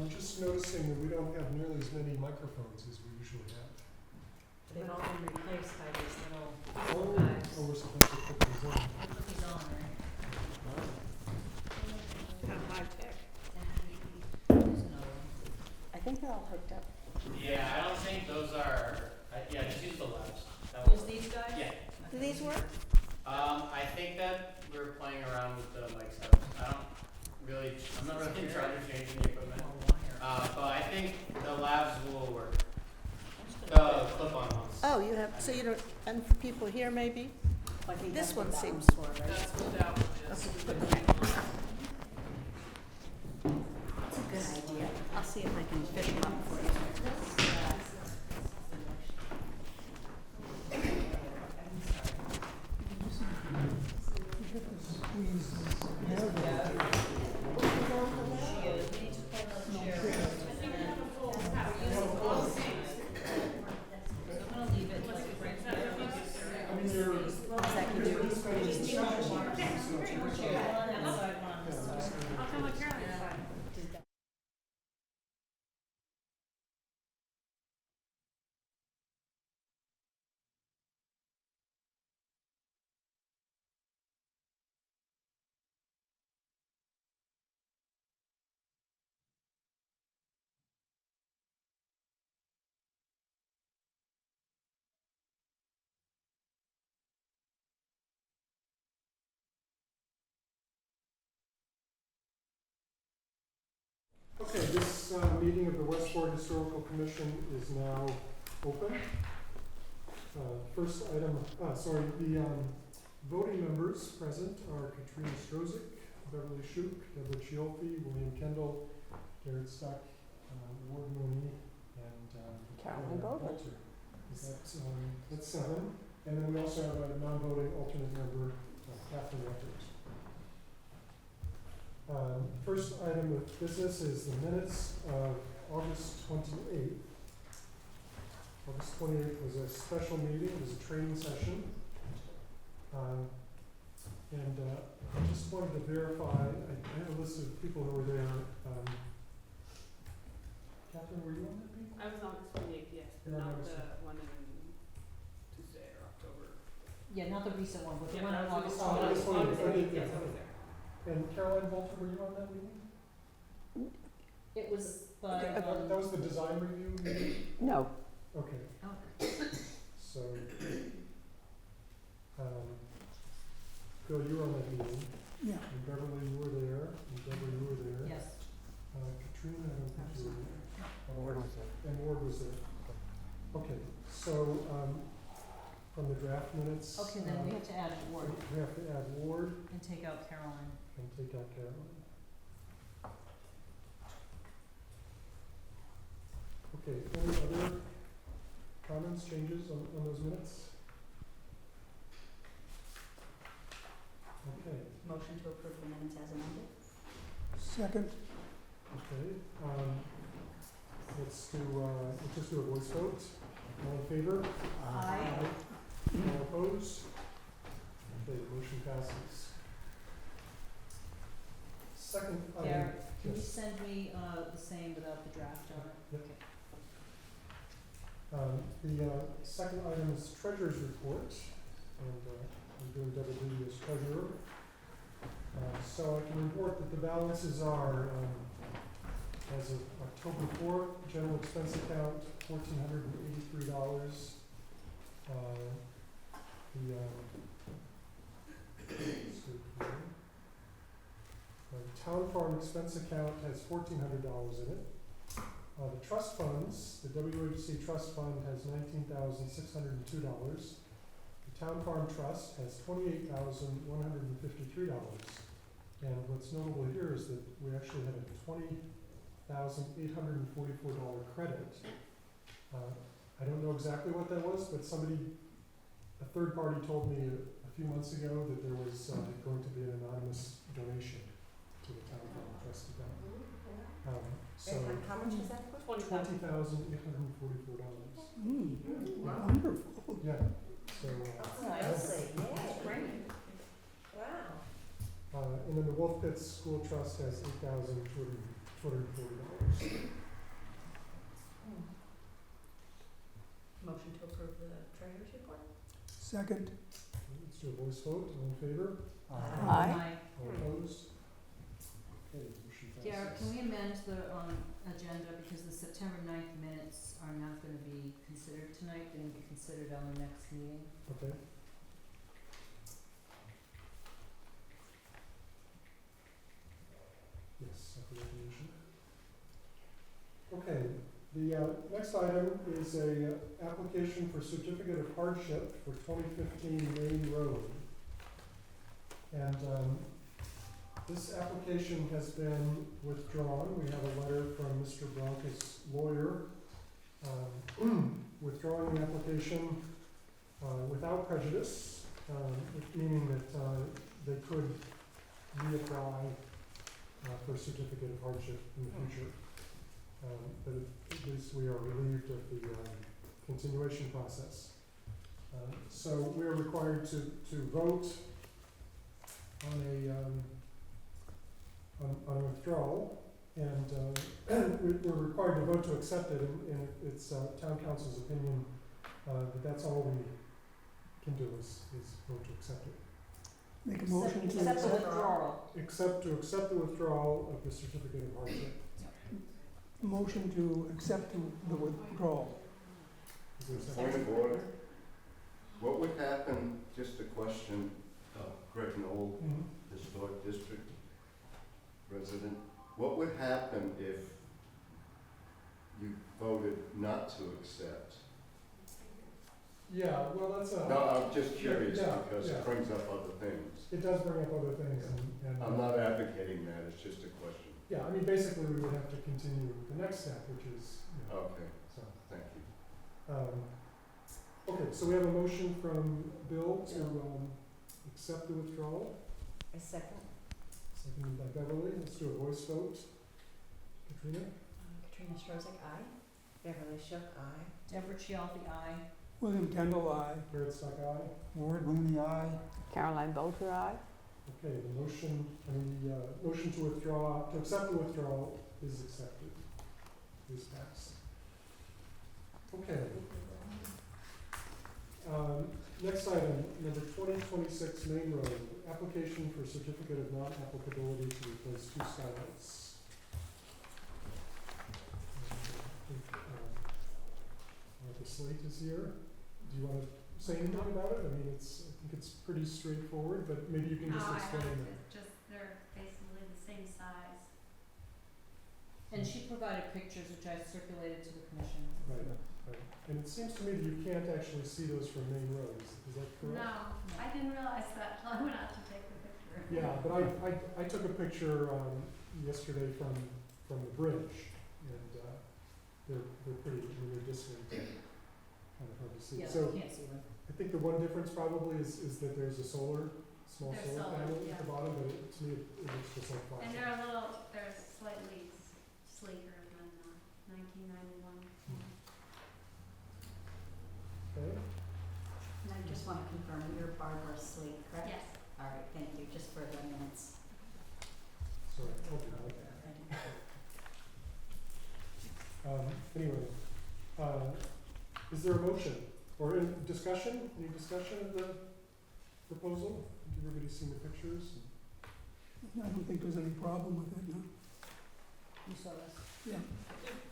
I'm just noticing that we don't have nearly as many microphones as we usually have. They've all been replaced by these little Oh, guys. oh, we're supposed to put these on. Put these on, right? Kind of high tech. There's another one. I think they're all hooked up. Yeah, I don't think those are, yeah, just use the labs. That Use will- these guys? Yeah. Do these work? I think that we're playing around with the mic setups. I'm not really in charge of changing the equipment. Or wire. But I think the labs will work. The clip-on ones. Oh, you have, so you don't, and for people here maybe? I think This that's one what that seems- one's for, right? That's what that one is. That's a good idea. I'll see if I can fit it up for you. I'm gonna leave it like right there. I mean, you're. How come I can't? Okay, this meeting of the Westport Historical Commission is now open. First item, the voting members present are Katrina Strozik, Beverly Shuk, Deborah Chiolfi, William Kendall, Garrett Stuck, Ward Mooney, and Carolyn Bowler. Walter. Is that, that's 7. And then we also have a non-voting alternate member, Catherine Rutgers. First item of business is the minutes of August 28th. August 28th was a special meeting, it was a training session. I just wanted to verify, I have a list of people who were there. Catherine, were you on that meeting? I was on the 28th, yes, but Yeah, I not noticed the one in Tuesday or October. Yeah, not the recent one, but the Yeah, one on that was August the- Oh, August 20th, August okay, 20th, yes, yeah. I was there. And Caroline Bolter, were you on that meeting? It was by, That was the design review meeting? No. Okay, okay. so, Bill, you were on that meeting. Yeah. And Beverly, you were there, and Deborah, you were there. Yes. Katrina, I don't think you were there. Ward was there. And Ward was there. Okay, so, from the draft minutes. Okay, then we have to add Ward We have to add Ward and take out Caroline. and take out Caroline. Okay, any other comments, changes on those minutes? Okay, Motion to approve the minutes as amended? Second. okay, let's just do a voice vote. All in favor? Aye. All opposed? Okay, motion passes. Second item. Derek, can you Yes. send me, the same without the draft on it? Yep. The second item is treasurer's report, and I'm doing double duty as treasurer. So I can report that the balances are, as of October 4th, general expense account, $1,483. The town farm expense account has $1,400 in it. The trust funds, the WHC trust fund has $19,602. The town farm trust has $28,153. And what's notable here is that we actually had a $20,844 credit. I don't know exactly what that was, but a third party told me a few months ago that there was going to be an anonymous donation to the town farm trust account. So And how much is that for? $20,844. Wonderful. Yeah, so, Nicely, yeah. Great. Wow. and then the Wolf Pits School Trust has $8,250. $240. Motion to approve the treasurer's report? Second. Let's do a voice vote, all in favor? Aye. All opposed? Okay, motion passes. Garrett, can we amend the, agenda, because the September 9th minutes are not gonna be considered tonight, they're gonna be considered on the next meeting? Okay. Yes, I forgot to mention. Okay, the next item is a application for certificate of hardship for 2015 Main Road. And this application has been withdrawn. We have a letter from Mr. Bronca's lawyer withdrawing the application without prejudice, meaning that they could reapply for a certificate of hardship in the future. But at least we are relieved of the continuation process. So we are required to vote on a withdrawal, and we're required to vote to accept it, and it's town council's opinion that that's all we can do is vote to accept it. Make a motion to Except the accept. withdrawal. Except to accept the withdrawal of the certificate of hardship. Motion to accept the withdrawal. Is there a Point second? of order, what would happen, just a question, Greg Knoll, Mhm. Historic District resident, what would happen if you voted not to accept? Yeah, well, that's No, I'm just curious Yeah, because yeah. it brings up other things. it does bring up other things, and I'm not advocating that, it's just a question. yeah, I mean, basically, we would have to continue the next step, which is, you know, Okay, so. thank you. Okay, so we have a motion from Bill to accept the withdrawal, A second. seconded by Beverly. Let's do a voice vote. Katrina? Katrina Strozak, aye. Beverly Shook, aye. Deborah Chialfi, aye. William Kendall, aye. Garrett Stock, aye. Ward Rooney, aye. Caroline Bolter, aye. Okay, the motion, motion to withdraw, to accept the withdrawal is accepted, is passed. Okay. Next item, number 2026 Main Road, application for certificate of non-applicability to replace two skylights. The slate is here. Do you want to say anything about it? I mean, I think it's pretty straightforward, but maybe you can just explain it. It's just, they're basically the same size. And she provided pictures which I circulated to the commission. Right, right. And it seems to me that you can't actually see those from Main Road, is that correct? No, I didn't realize that till I went out to take the picture. Yeah, but I took a picture, yesterday from the bridge, and, they're pretty, I mean, they're distant, kind of hard to see. Yeah, So you can't see them. I think the one difference probably is that there's a small There's solar solar, panel at yeah. the bottom, but to me, it looks just like And flashing. they're slightly sleeker than 1991. Okay, And I just wanna confirm, you're Barbara Slate, correct? Yes. All right, thank you, just for the minutes. sorry, I'll do that. Anyway, is there a motion or any discussion? Any discussion of the proposal? Has everybody seen the pictures? I don't think there's any problem with it, no. You saw this? Yeah.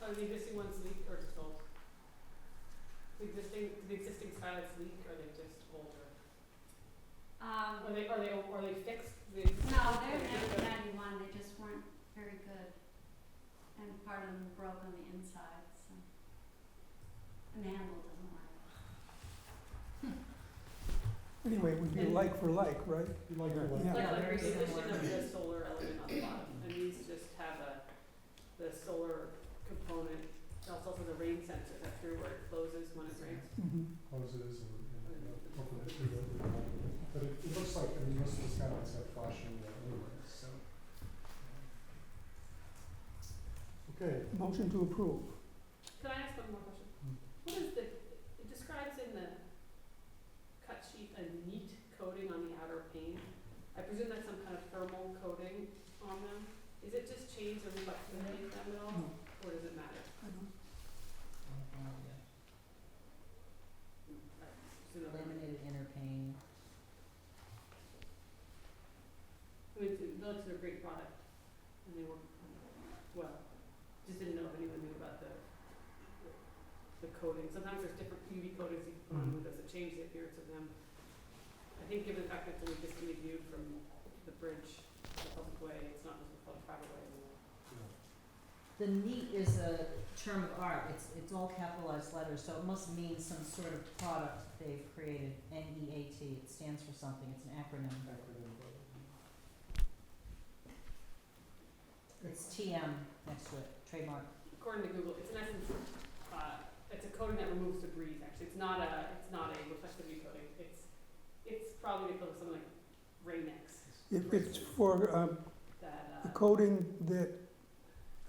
Are the existing ones leak or just old? The existing skylights leak or they just older? Are they fixed? No, they're 1991, they just weren't very good. And part of them broke on the inside, so. And the handle doesn't work. Anyway, it would be like for like, right? You like the Yeah. Like very the addition similar. of the solar element on the bottom, and these just have the solar component, it also has a rain sensor that's through where it closes when it rains. Mhm. hoses and hopefully that we don't. But it looks like, I mean, most of the skylights have flashing anyway, so. Okay, Motion to approve. Can I ask one more question? What is it describes in the cut sheet a neat coating on the outer pane. I presume that's some kind of thermal coating on them? Is it just change the reflectivity of them at all, No, or does it matter? I don't. So no, Laminated inner pane. I mean, it looks like a great product, and they work well. Just didn't know if anyone knew about the coating. Sometimes there's different UV coatings you can put on, does it change the appearance of them? I think given the fact that it's only distantly viewed from the bridge, the public way, it's not just a public private way anymore. The neat is a term of art, it's all capitalized letters, so it must mean some sort of product they've created, NEAT, it stands for something, it's an acronym. It's TM next to it, trademark. According to Google, it's in essence, it's a coating that removes debris. Actually, it's not a reflectivity coating. It's probably equivalent to something like Rain-X. It's for That the coating that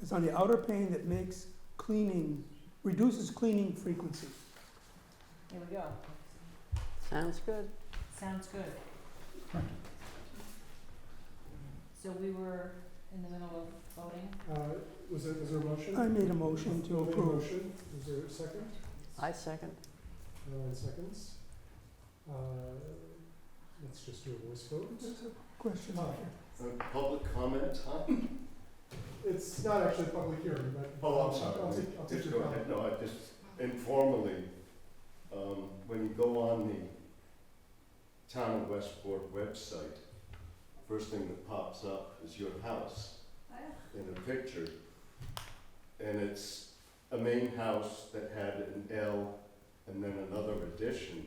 is on the outer pane that makes cleaning, reduces cleaning frequency. Here we go, Sounds good. sounds good. So we were in the middle of voting, Was there a motion? I made a motion to Bill made a approve. motion. Is there a second? I second. Caroline seconds. Let's just do a voice vote. Just a question. Public comment time? It's not actually a public hearing, but. Oh, I'm sorry. I'll take Just your go ahead. comment. No, I just informally, when you go on the Town of Westport website, first thing that pops up is your house in a picture. And it's a main house that had an L and then another addition,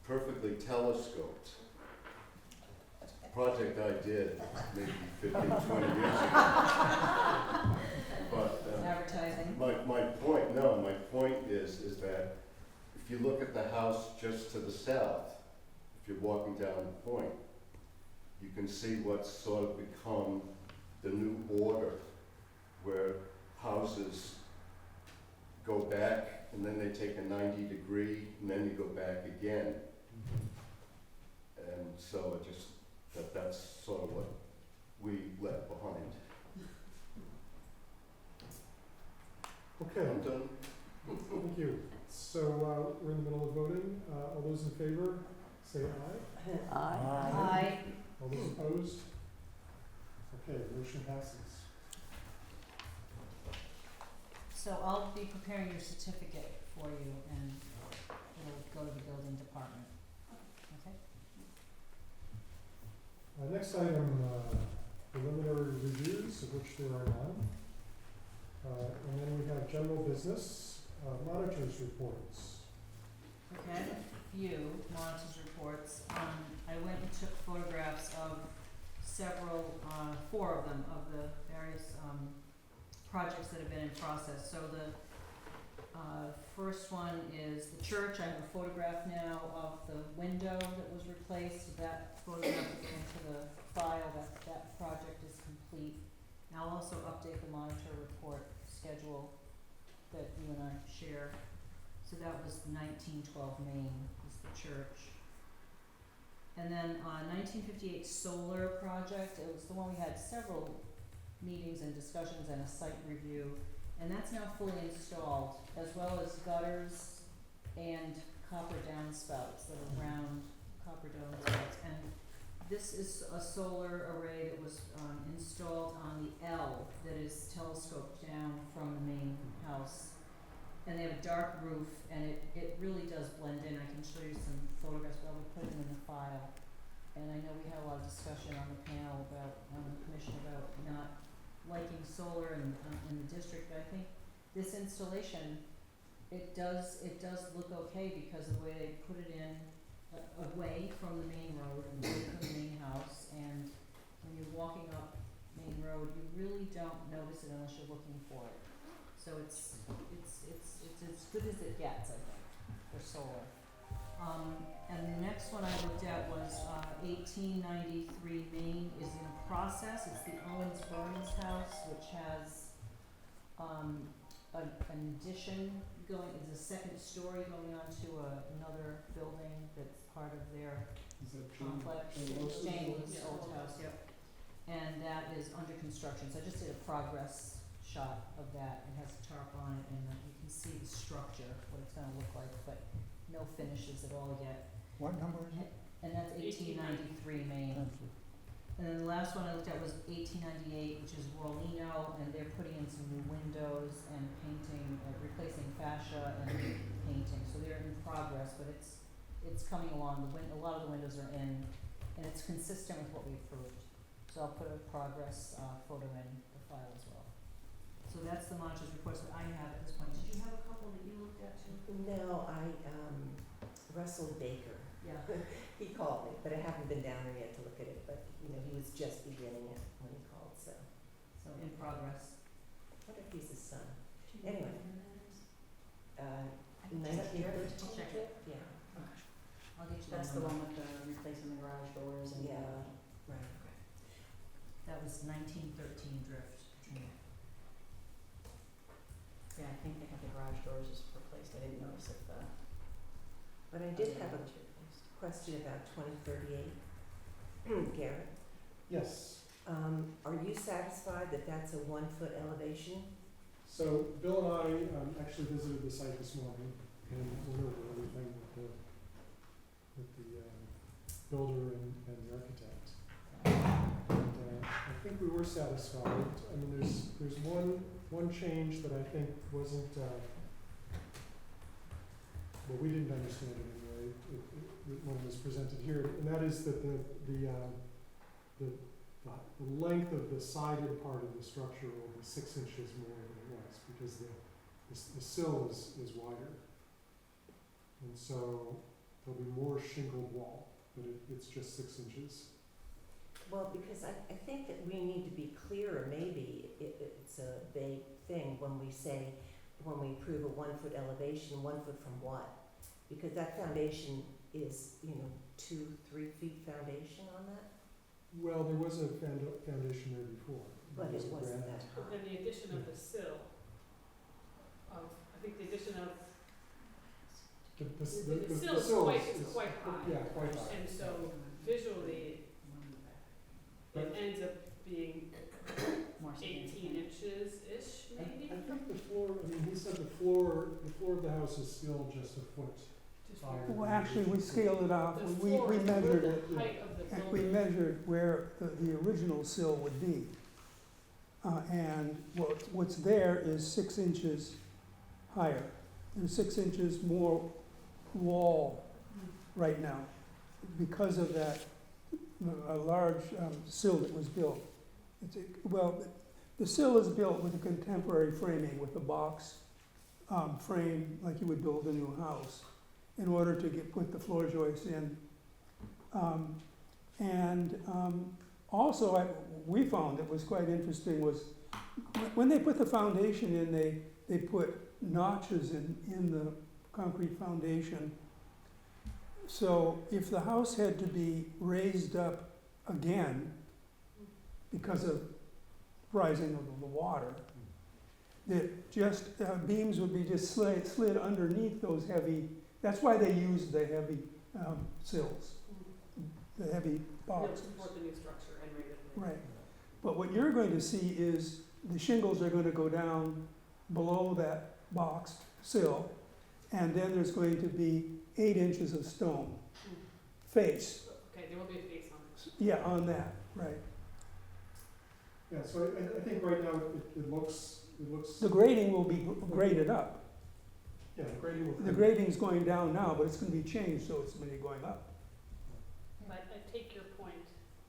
perfectly telescoped. Project I did maybe 15, 20 years ago. But advertising. my point is that if you look at the house just to the south, if you're walking down the point, you can see what's sort of become the new order, where houses go back and then they take a 90-degree and then you go back again. And so it just, that's sort of what we left behind. Okay, I'm done. thank you. So, we're in the middle of voting. All those in favor, say aye. Aye. All those opposed? Okay, motion passes. So I'll be preparing your certificate for you and it'll go to the building department. Okay? Next item, preliminary reviews, of which there are none. And then we have general business, monitors reports. Okay, a few monitors reports. I went and took photographs of several, 4 of them, of the various, projects that have been in process. So the, first one is the church. I have a photograph now of the window that was replaced. That photograph will go into the file. That project is complete. And I'll also update the monitor report schedule that you and I share. So that was 1912 Main is the church. And then 1958 solar project, it was the one we had several meetings and discussions and a site review. And that's now fully installed, as well as gutters and copper downspouts that are round copper downspouts. And this is a solar array that was installed on the L that is telescoped down from the main house. And they have a dark roof, and it really does blend in. I can show you some photographs, but I'll put them in the file. And I know we had a lot of discussion on the panel about, on the commission about not liking solar in the district, but I think this installation, it does look okay because of the way they put it in, away from the main road and away from the main house. And when you're walking up Main Road, you really don't notice it unless you're looking for it. So it's as good as it gets, I think, for solar. And the next one I looked at was 1893 Main is in process. It's the Owens Burns house, which has an addition going, it's a second story going on to another building that's part of their complex. James old house, yep. And that is is under construction, so I just did a progress shot of that. It has a tarp on it, and you can see the structure, what it's gonna look like, but no finishes at all yet. What number is it? And that's 1893 Main. And then the last one I looked at was 1898, which is Rolino, and they're putting in some new windows and painting, replacing fascia and painting. So they're in progress, but it's coming along. A lot of the windows are in, and it's consistent with what we approved. So I'll put a progress photo in the file as well. So that's the monitors reports that I have at this point. Did you have a couple that you looked at too? No, Russell Baker, Yeah. he called me, but I haven't been down there yet to look at it, but, he was just beginning it when he called, so. So in progress. I wonder if he's his son. Do you know Anyway. when that is? I can Night check before it. the Check trip? it. Yeah, I'll get you That's that the number. one with the replacing the garage doors and yeah, right. That was 1913 Drift, Katrina. yeah, I think they have the garage doors just replaced. I didn't notice if the. But I did have a garage replaced. question about 2038. Garrett, Yes. are you satisfied that that's a 1-foot elevation? So Bill and I actually visited the site this morning and went over everything with the builder and the architect. And I think we were satisfied. I mean, there's one change that I think wasn't, well, we didn't understand it anyway, when it was presented here, and that is that the length of the sided part of the structure will be 6 inches more than it was, because the sill is wider. And so there'll be more shingled wall, but it's just 6 inches. Well, because I think that we need to be clearer, maybe it's a vague thing when we say, when we approve a 1-foot elevation, 1 foot from what? Because that foundation is, 2-3 feet foundation on that? Well, there was a foundation there before. But There was it a wasn't granite. that But then high. the addition of the sill, I think the addition of, the sill is quite high. Yeah, quite high. And so visually, it ends up being More 18 significant. inches-ish, maybe? I think the floor, I mean, he said the floor of the house is still just a foot Just higher. Well, actually, we scaled it off. The We floor, measured it, the height of the and we building. measured where the original sill would be. And what's there is 6 inches higher. There's 6 inches more wall right now because of that, a large sill that was built. Well, the sill is built with a contemporary framing, with a box frame like you would build a new house, in order to put the floor joists in. Also, we found that was quite interesting was when they put the foundation in, they put notches in the concrete foundation. So if the house had to be raised up again because of rising of the water, that just beams would be just slid underneath those heavy. That's why they used the heavy sills, the heavy boxes. To support the new structure and raise it. Right. But what you're going to see is the shingles are going to go down below that box sill, and then there's going to be 8 inches of stone face. Okay, there will be a face on it. Yeah, on that, right. Yeah, so I think right now it looks, The grading will be graded up. yeah, the grading will. The grading's going down now, but it's going to be changed, so it's going to be going up. But I take your point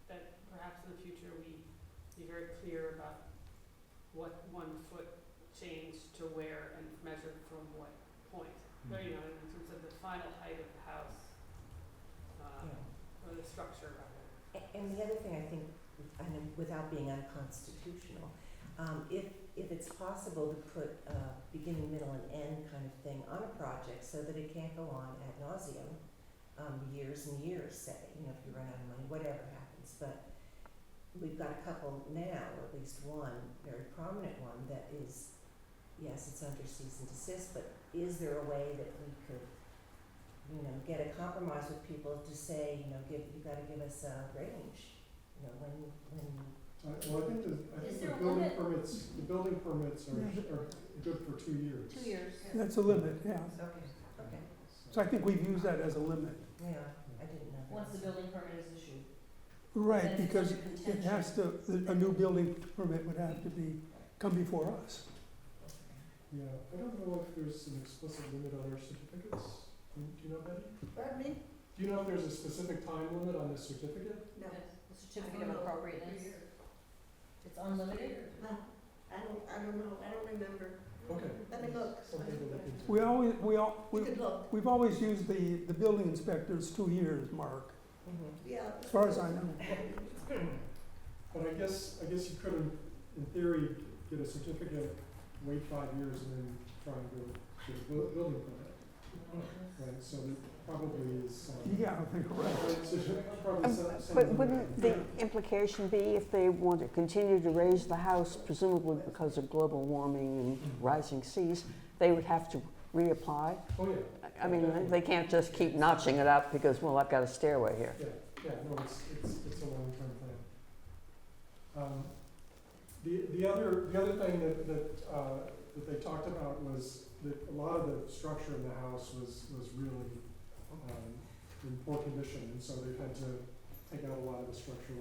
that perhaps in the future we be very clear about what 1 foot change to where and measured from what point. But, in terms of the final height of the house, or the structure rather. And the other thing I think, I mean, without being unconstitutional, if it's possible to put beginning, middle, and end kind of thing on a project so that it can't go on ad nauseum, years and years, say, if you run out of money, whatever happens. But we've got a couple now, or at least one very prominent one that is, yes, it's under cease and desist, but is there a way that we could, get a compromise with people to say, you gotta give us a range, when Well, I think the Is there a building limit? permits, the building permits are good for 2 years. 2 years. That's a limit, yeah. Okay, okay, So I think we've used that as a limit. yeah, I didn't know. Once the building permit is issued. Right, Then it's because under it contention. has to, a new building permit would have to come before us. Yeah, I don't know if there's an explicit limit on our certificates. Do you know, Betty? Pardon me? Do you know if there's a specific time limit on this certificate? No. The certificate of appropriateness. It's unlimited? I don't know, I don't remember. Okay. Let me look. Something to look into. You could look. We've always used the building inspector's 2 years mark, Yeah. as far as I know. But I guess you could, in theory, get a certificate, wait 5 years, and then try and get a building permit. Right, so there probably is, Yeah, I think you're right. right, so probably some But limit. wouldn't the implication be if they want to continue to raise the house, presumably because of global warming and rising seas, they would have to reapply? Oh, yeah. I mean, they can't just keep notching it up because, well, I've got a stairway here. Yeah, no, it's a long-term plan. The other thing that they talked about was that a lot of the structure in the house was really, in poor condition, and so they've had to take out a lot of the structure,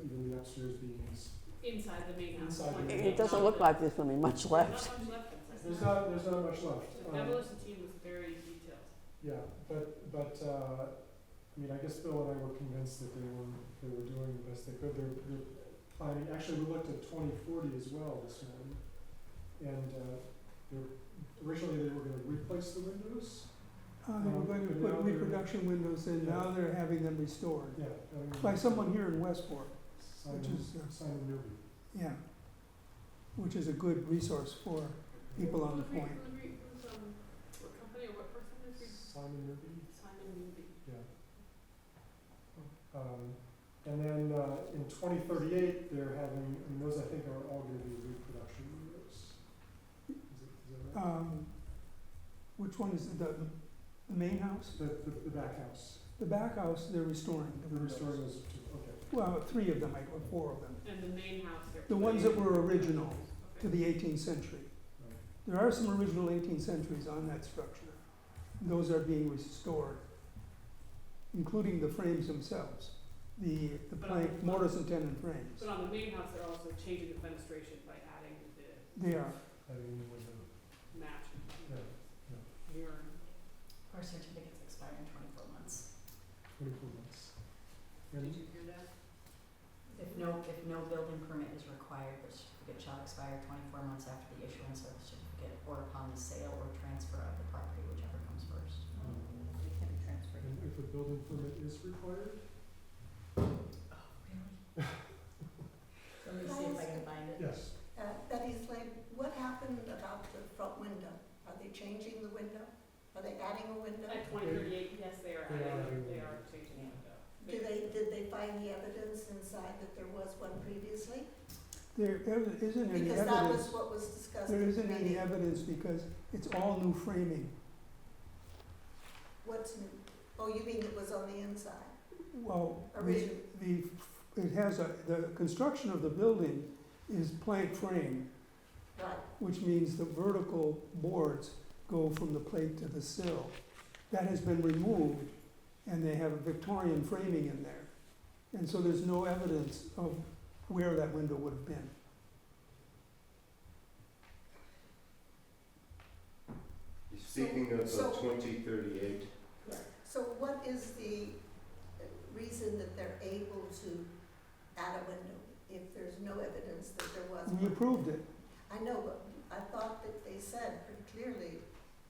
even the upstairs beams. Inside the main house. Inside the like main the It doesn't look like there's going to be much left. Not much left inside. There's not much left. The demolition team was very detailed. Yeah, but, I mean, I guess Bill and I were convinced that they were doing the best they could. They're planning, actually, we looked at 2040 as well this morning. And, originally they were gonna replace the windows. They were going to But put now they're- reproduction windows in, now they're having them restored. Yeah. By someone here in Westport, Simon, which is, Simon Newby. yeah, which is a good resource for people on the point. What company or what person is he? Simon Newby, Simon Newby. yeah. And then, in 2038, they're having, I mean, those I think are all gonna be reproduction windows. Is that right? Which one is it, the main house? The back house. The back house, they're restoring the They're windows. restoring those two, okay. Well, 3 of them, or 4 of them. And the main house, they're. The ones that were original to Okay. the 18th century. Right. There are some original 18th centuries on that structure. Those are being restored, including the frames themselves, the plank, mortise and tenon frames. But on the main house, they're also changing the fenestration by adding the They are. I mean, the window, match yeah, mirror. Our certificates expire in 24 months. 24 months. Did And you hear that? If no building permit is required, the certificate shall expire 24 months after the issuance of the certificate or upon the sale or transfer of the property, whichever comes first. It can be transferred. and if a building permit is required, Let me see if I can find it. yes. Betty Slade, what happened about the front window? Are they changing the window? Are they adding a window? At 2038, yes, they are They are adding, adding they one. are changing the window. Did they find the evidence inside that there was one previously? There isn't any Because that was evidence. what was discussed There at the isn't any meeting. evidence because it's all new framing. What's new? Oh, you mean it was on the inside? Well, Original. the construction of the building is plank frame, Right. which means the vertical boards go from the plate to the sill. That has been removed, and they have a Victorian framing in there. And so there's no evidence of where that window would have been. Speaking of So- 2038, Right. So what is the reason that they're able to add a window if there's no evidence that there was We one? approved it. I know, but I thought that they said pretty clearly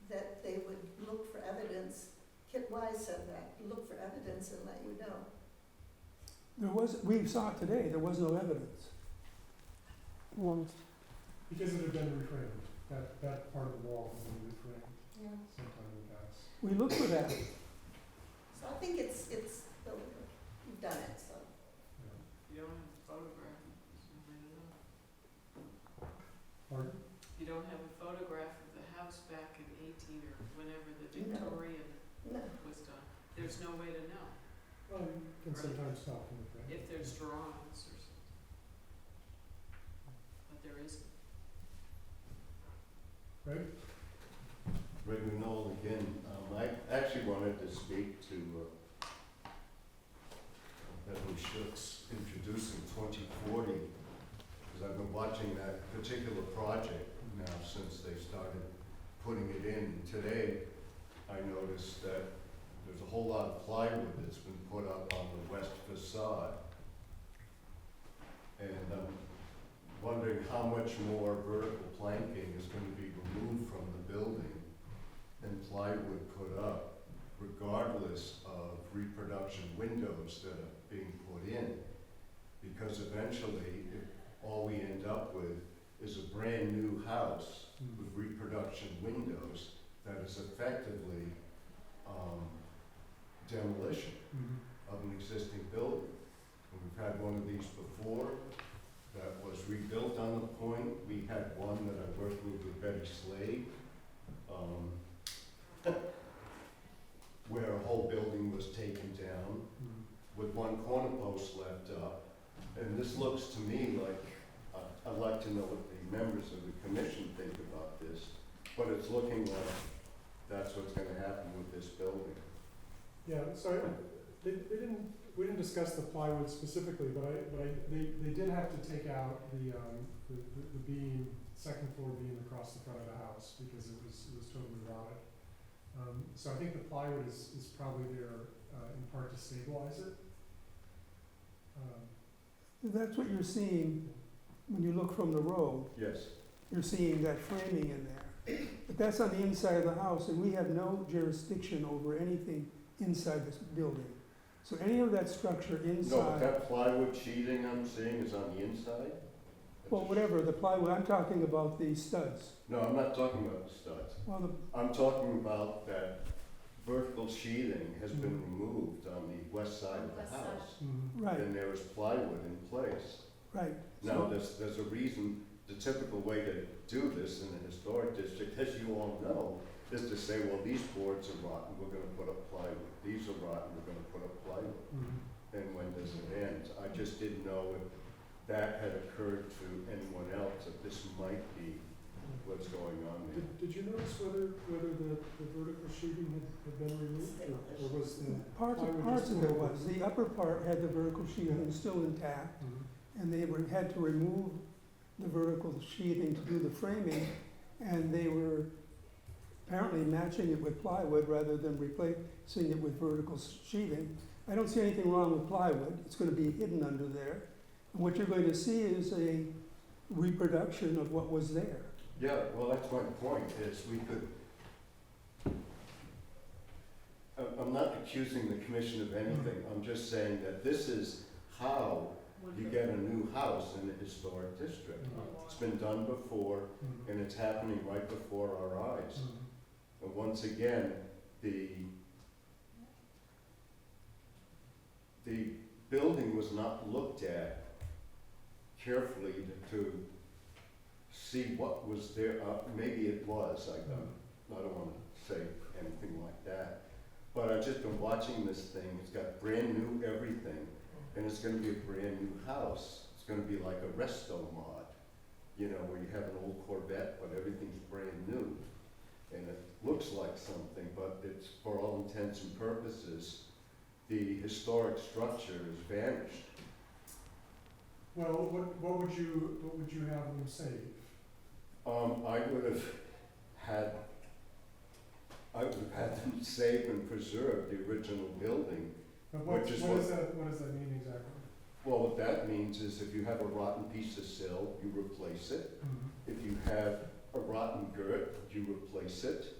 that they would look for evidence. Kit Wise said that, look for evidence and let you know. We saw it today, there was no evidence. Well, Because it had been reframed, that part of the wall had been reframed Yeah. sometime in the past. We looked for that. So I think it's buildable. You've done it, so. Yeah. You don't have a photograph, there's no way to know. Pardon? You don't have a photograph of the house back in 18 or whenever the No. Victorian No. was done. There's no way to know Well, you can Right. sometimes talk in the frame. if there's drawings or something. watching that particular project now since they started putting it in. Today, I noticed that there's a whole lot of plywood that's been put up on the west facade. And I'm wondering how much more vertical planking is going to be removed from the building and plywood put up, regardless of reproduction windows that are being put in. Because eventually, all we end up with is a brand-new house with reproduction windows that is effectively demolition of an existing building. And we've had one of these before that was rebuilt on the point. We had one that I worked with Betty Slade, where a whole building was taken down with one corner post left up. And this looks to me like, I'd like to know what the members of the commission think about this, but it's looking like that's what's gonna happen with this building. Yeah, so we didn't discuss the plywood specifically, but they did have to take out the beam, second floor beam across the front of the house because it was totally rotted. So I think the plywood is probably there in part to stabilize it. That's what you're seeing when you look from the road. Yes. You're seeing that framing in there. But that's on the inside of the house, and we have no jurisdiction over anything inside this building. So any of that structure No, but inside, that plywood sheathing I'm seeing is on the inside? well, whatever, the plywood, I'm talking about the studs. No, I'm not talking about the studs. Well, I'm talking about that vertical sheathing has been removed on the west side of the house. right, And there is plywood in place. right. Now, So- there's a reason, the typical way to do this in the historic district, as you all know, is to say, well, these boards are rotten, we're gonna put up plywood. These are rotten, we're gonna put up plywood. And when does it end? I just didn't know if that had occurred to anyone else, if this might be what's going on there. Did you notice whether the vertical sheeting had been removed or was the? Parts of it was, the upper part had the vertical sheathing still intact, and they had to remove the vertical sheathing to do the framing, and they were apparently matching it with plywood rather than replacing it with vertical sheathing. I don't see anything wrong with plywood, it's gonna be hidden under there. And what you're going to see is a reproduction of what was there. Yeah, well, that's my point, is we could, I'm not accusing the commission of anything, I'm just saying that this is how you get a new house in the historic district. It's been done before, and it's happening right before our eyes. And once again, the building was not looked at carefully to see what was there. Maybe it was, I don't want to say anything like that. But I've just been watching this thing, it's got brand new everything, and it's gonna be a brand new house. It's gonna be like a resto mod, you know, where you have an old Corvette, but everything's brand new. And it looks like something, but it's, for all intents and purposes, the historic structure has vanished. Well, what would you have them save? I would have had them save and preserve the original building. But what Which is does that mean exactly? Well, what that means is if you have a rotten piece of sill, you replace it. If you have a rotten girt, you replace it.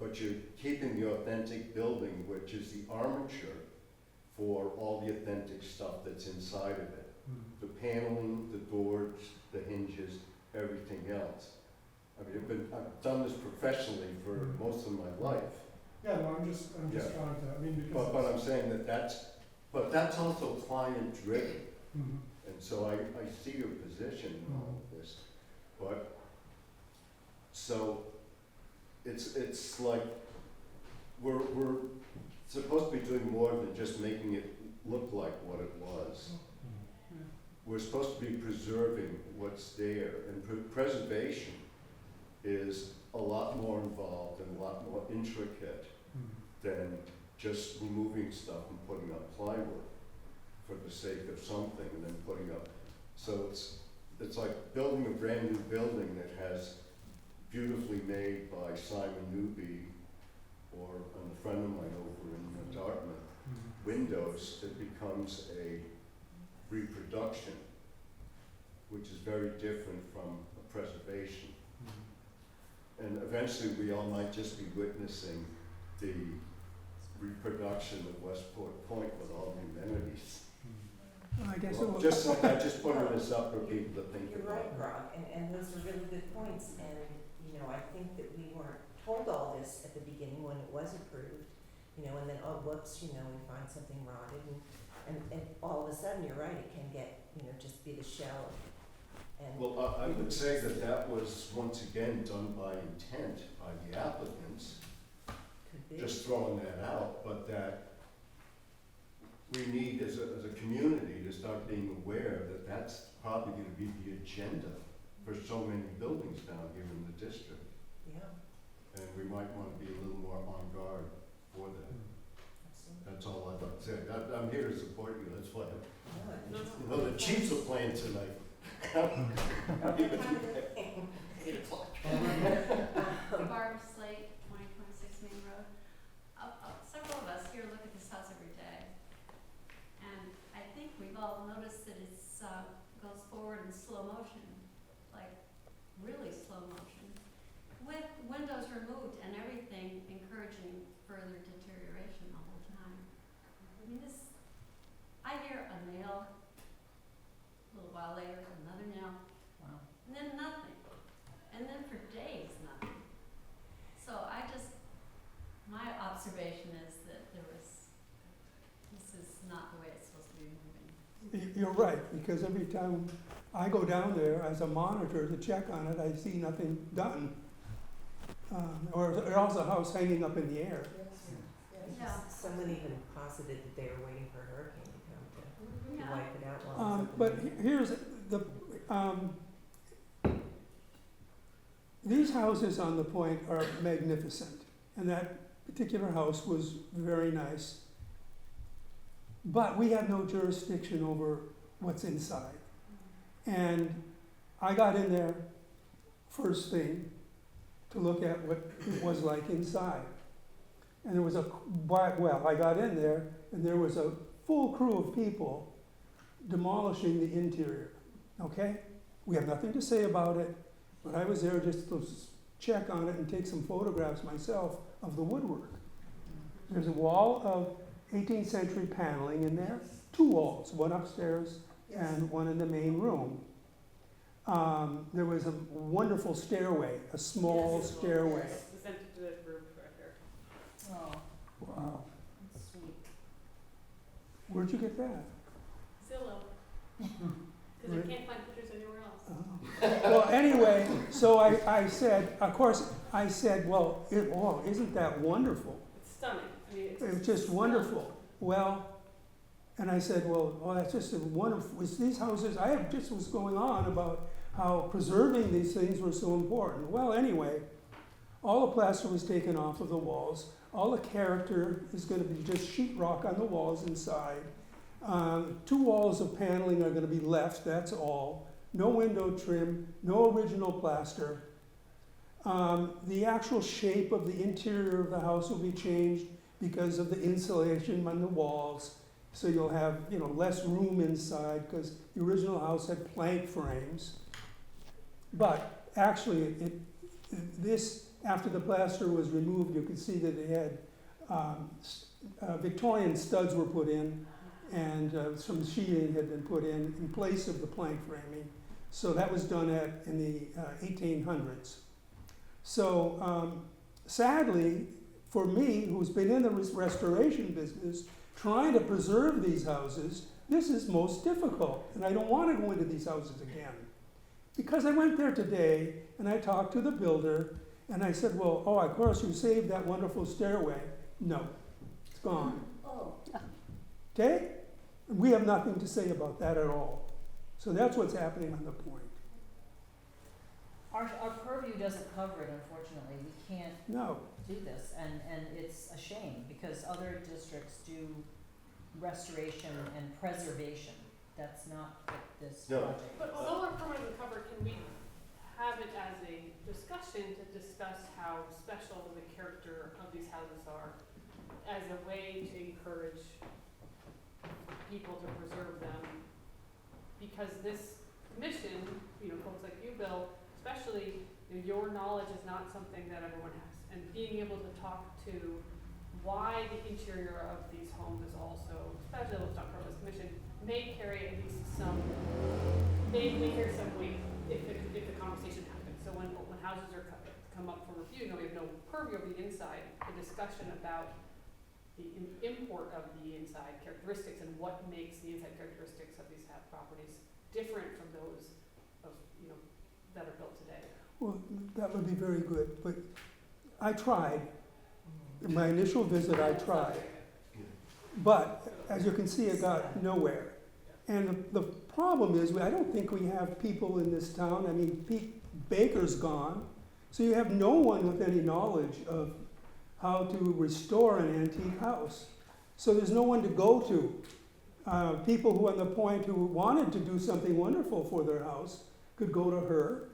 But you're keeping the authentic building, which is the armature for all the authentic stuff that's inside of it. The paneling, the doors, the hinges, everything else. I mean, I've done this professionally for most of my life. Yeah, no, I'm just Yeah. trying to, I mean, because. But I'm saying that's also client driven. And so I see your position in all of this. But, so, it's like, we're supposed to be doing more than just making it look like what it was. We're supposed to be preserving what's there, and preservation is a lot more involved and a lot more intricate than just removing stuff and putting up plywood for the sake of something and then putting up. So it's like building a brand new building that has beautifully made by Simon Newby or a friend of mine over in Dartmouth, windows, it becomes a reproduction, which is very different from a preservation. And eventually we all might just be witnessing the reproduction of Westport Point with all the amenities. I guess it Well, was. I just put this up for people to think You're about. right, Grog, and those are really good points, and, you know, I think that we weren't told all this at the beginning when it was approved, you know, and then, oh, whoops, you know, we find something rotted, and all of a sudden, you're right, it can get, you know, just be the shell, and. Well, I would say that that was once again done by intent by the applicants, Could be. just throwing that out, but that we need as a community to start being aware that that's probably gonna be the agenda for so many buildings down here in the district. Yeah, And we might wanna be a little more on guard for that. absolutely. That's all I'd like to say. I'm here to support you, that's why. No, I No, think You know, the Chiefs are playing tonight. Barb Slate, 2026 Main Road. Several of us here look at this house every day, and I think we've all noticed that it's goes forward in slow motion, like really slow motion, with windows removed and everything encouraging further deterioration the whole time. I mean, I hear a nail, a little while later, another nail, Wow. and then nothing. And then for days, nothing. So my observation is that this is not the way it's supposed to be moving. You're right, because every time I go down there as a monitor to check on it, I see nothing done. Or else a house hanging up in the air. Yeah. Someone even posited that they were waiting for a hurricane to come to Yeah. wipe it out while it's up But in the air. here's the, these houses on the Point are magnificent, and that particular house was very nice. But we have no jurisdiction over what's inside. And I got in there first thing to look at what it was like inside. And there was I got in there and there was a full crew of people demolishing the interior, okay? We have nothing to say about it, but I was there just to check on it and take some photographs myself of the woodwork. There's a wall of 18th century paneling in there, two walls, one upstairs and one in the main room. There was a wonderful stairway, a small Yes. stairway. The center to the roof right there. Oh, Wow. that's sweet. Where'd you get that? Zillow. Because Right. I can't find pictures anywhere else. Well, anyway, so I said, of course, I said, well, isn't that wonderful? It's stunning. I mean, it's. It was just wonderful. Well, and I said, well, that's just a wonderful, these houses, I have just was going on about how preserving these things were so important. Well, anyway, all the plaster was taken off of the walls. All the character is gonna be just sheetrock on the walls inside. 2 walls of paneling are gonna be left, that's all. No window trim, no original plaster. The actual shape of the interior of the house will be changed because of the insulation on the walls. So you'll have, less room inside because the original house had plank frames. But actually, this, after the plaster was removed, you could see that it had Victorian studs were put in and some sheeting had been put in place of the plank framing. So that was done in the 1800s. So sadly, for me, who's been in the restoration business, trying to preserve these houses, this is most difficult. And I don't want to go into these houses again. Because I went there today and I talked to the builder and I said, well, of course you saved that wonderful stairway. No, it's gone. Oh, Okay? And we have nothing to say about that at all. So that's what's happening on the Point. Our purview doesn't cover it, unfortunately. We can't No. do this, and it's a shame, because other districts do restoration and preservation. That's not what this No. project is. But although our permit special the character of these houses are, as a way to encourage people to preserve them. Because this commission, folks like you, Bill, especially, your knowledge is not something that everyone has. And being able to talk to why the interior of these homes is also, especially the Woodstock Purpose Commission, may carry at least some, may carry some weight if the conversation happens. So when houses are come up for review, we have no purview of the inside, the discussion about the import of the inside characteristics and what makes the inside characteristics of these properties different from those of, that are built today. Well, that would be very good, but I tried. In my initial visit, I tried. But, as you can see, it got nowhere. And the problem is, I don't think we have people in this town, I mean, Pete Baker's gone, so you have no one with any knowledge of how to restore an antique house. So there's no one to go to. People who, on the point, who wanted to do something wonderful for their house could go to her.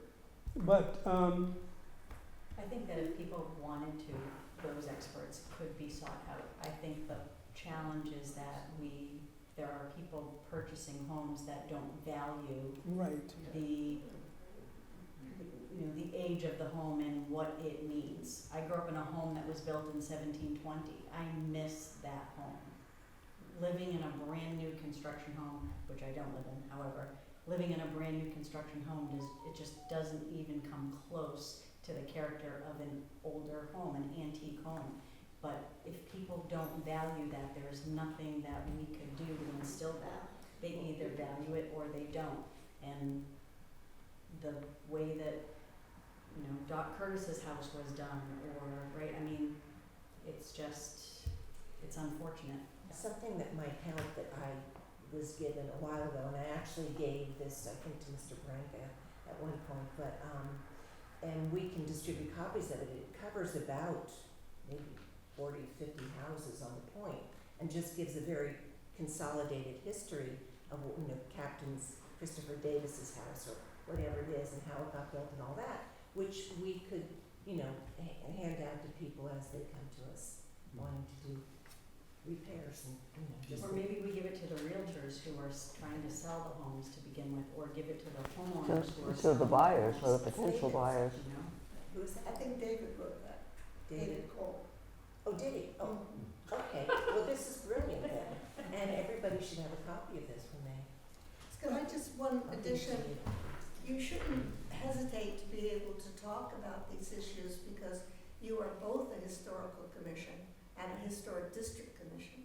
But I think that if people wanted to, those experts could be sought out. I think the challenge is that there are people purchasing homes that don't value right. the age of the home and what it means. I grew up in a home that was built in 1720. I miss that home. Living in a brand new construction home, which I don't live in, however, living in a brand new construction home it just doesn't even come close to the character of an older home, an antique home. But if people don't value that, there's nothing that we could do to instill that. They either value it or they don't. And the way that Doc Curtis's house was done, or it's unfortunate. Something that might help that I was given a while ago, and I actually gave this, I think, to Mr. Branca at one point, but, and we can distribute copies of it. It covers about maybe 40, 50 houses on the point, and just gives a very consolidated history of, Captain Christopher Davis's house, or whatever it is, and how it got built and all that, which we could, hand out to people as they come to us wanting to do repairs and, just. Or maybe we give it to the realtors who are trying to sell the homes to begin with, or give it to the homeowners who are To the selling buyers, homes. or the potential buyers. Who's I that? think David wrote that, David Cole. Oh, did he? Oh, okay. Well, this is brilliant then. And everybody should have a copy of this when they. Can I just, one addition, you shouldn't hesitate to be able to talk about these issues because you are both a historical commission and a historic district commission.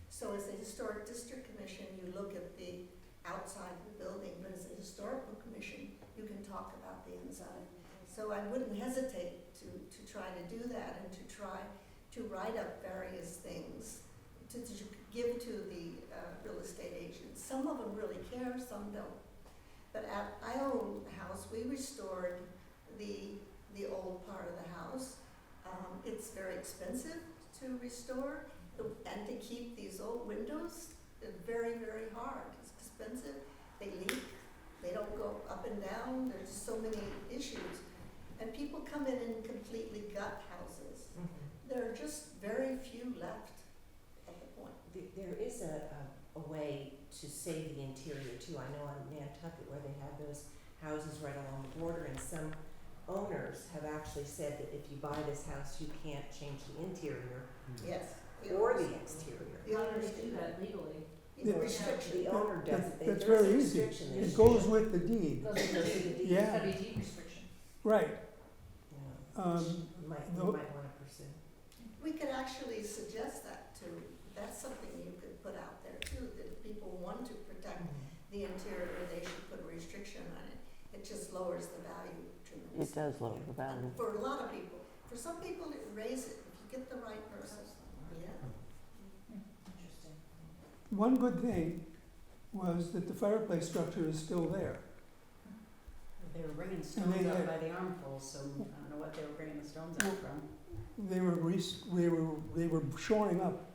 So as a historic district commission, you look at the outside of the building, but as a historical commission, you can talk about the inside. So I wouldn't hesitate to try to do that and to try to write up various things to give to the real estate agents. Some of them really care, some don't. But I own a house, we restored the old part of the house. It's very expensive to restore and to keep these old windows. They're very, very hard. It's expensive. They leak. They don't go up and down. There's so many issues. And people come in and completely gut houses. There are just very few left at the point. There is a way to save the interior too. I know on Nantucket where they have those houses right along the border, and some owners have actually said that if you buy this house, you can't change the interior Yes. or the exterior. The How do owners they do that legally? The restriction, the owner does it. That's There's a very easy. restriction there. It goes with the deed. Those are the, Yeah. it's gotta be deed restriction. Right. Yeah. You might no- want to pursue. We could actually suggest that too. That's something you could put out there too, that if people want to protect the interior, they should put a restriction on it. It just lowers the value tremendously. It does lower the value. For a lot of people. For some people, it raise it if you get the right person. Yeah. Interesting. One good thing was that the fireplace structure is still there. They were bringing And stones they up had- by the armfuls, so I don't know what they were bringing the stones up from. They were shoring up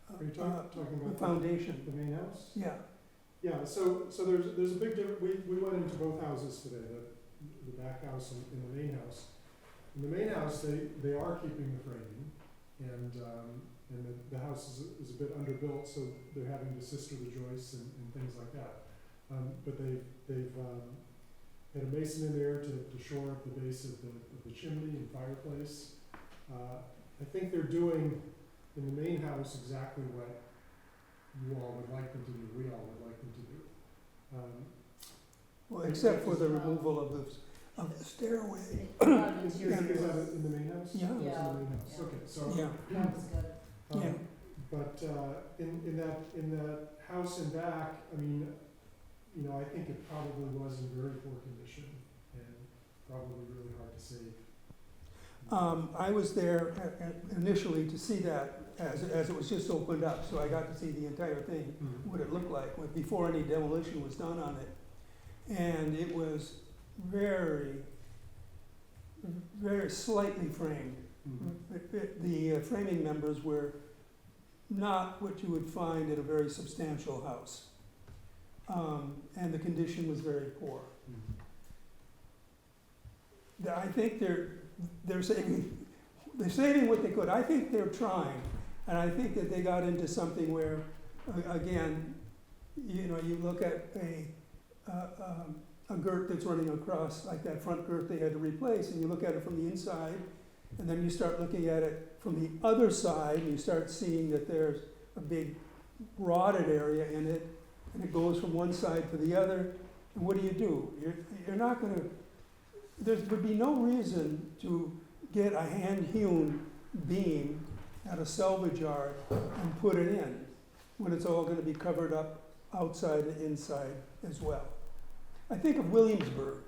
Are you talking the about foundation. the main house? Yeah. Yeah, so there's a big difference. We went into both houses today, the back house and the main house. in the main house, they are keeping the framing, and the house is a bit underbuilt, so they're having to sister the joists and things like that. But they've had a mason in there to shore up the base of the chimney and fireplace. I think they're doing in the main house exactly what you all would like them to do, we all would like them to do. Well, except for the removal of the stairway. A lot of Is interior that was- in the main house? Yeah. That was in Yeah. the main house, Yeah. okay, so. Yeah, That was good. yeah. But in that house in back, I mean, you know, I think it probably was in very poor condition and probably really hard to save. I was there initially to see that as it was just opened up, so I got to see the entire thing, Mhm. what it looked like, before any demolition was done on it. And it was very, very slightly framed. Mhm. The framing members were not what you would find in a very substantial house. And the condition was very poor. Mhm. I think they're saving what they could. I think they're trying, and I think that they got into something where, again, you know, you look at a girt that's running across, like that front girt they had to replace, and you look at it from the inside, and then you start looking at it from the other side, and you start seeing that there's a big rotted area in it, and it goes from one side to the other. And what do? You're not going to. There would be no reason to get a hand-hewn beam at a salvage yard and put it in when it's all going to be covered up outside and inside as well. I think of Williamsburg.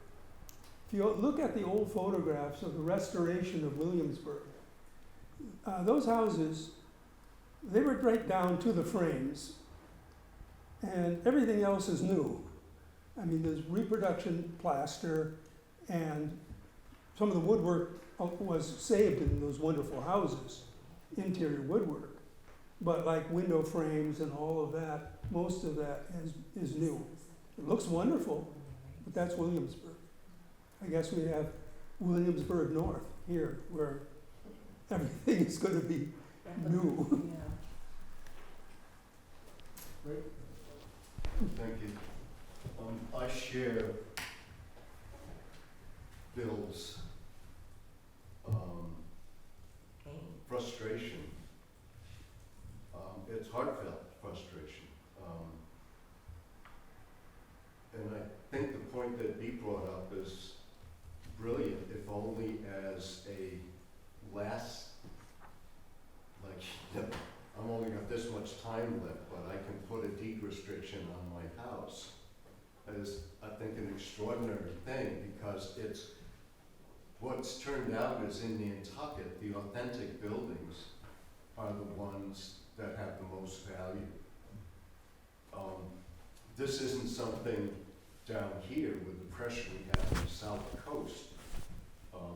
If you look at the old photographs of the restoration of Williamsburg, those houses, they were right down to the frames, and everything else is new. I mean, there's reproduction plaster, and some of the woodwork was saved in those wonderful houses, interior woodwork. But like window frames and all of that, most of that is new. It looks wonderful, but that's Williamsburg. I guess we have Williamsburg North here, where everything is going to be new. Yeah. Thank you. I share Bill's frustration. It's heartfelt frustration. And I think the point that he brought up is brilliant, if only as a last, like, I'm only got this much time left, but I can put a deed restriction on my house. That is, I think, an extraordinary thing, because it's, what's turned out is in Nantucket, the authentic buildings are the ones that have the most value. This isn't something down here with the pressure we have on the south coast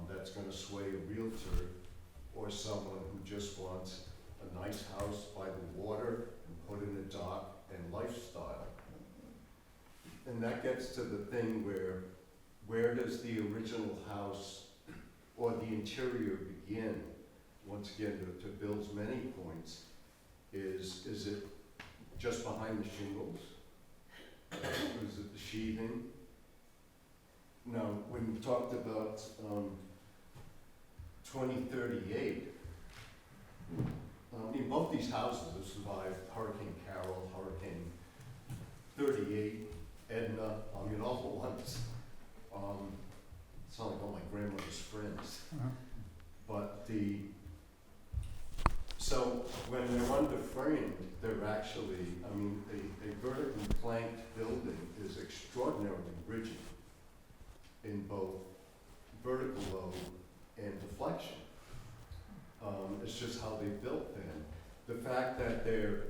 that's gonna sway a realtor or someone who just wants a nice house by the water and put in a dock and lifestyle. And that gets to the thing where does the original house or the interior begin? Once again, to Bill's many points, is it just behind the shingles? Is it the sheathing? Now, when we talked about 2038, I mean, both these houses have survived Hurricane Carol, Hurricane 38, Edna, I mean, all the ones. Sound like all my grandmother's friends. But so when they're underframed, they're actually, I mean, a vertically planked building is extraordinarily rigid in both vertical load and deflection. It's just how they built them. The fact that they're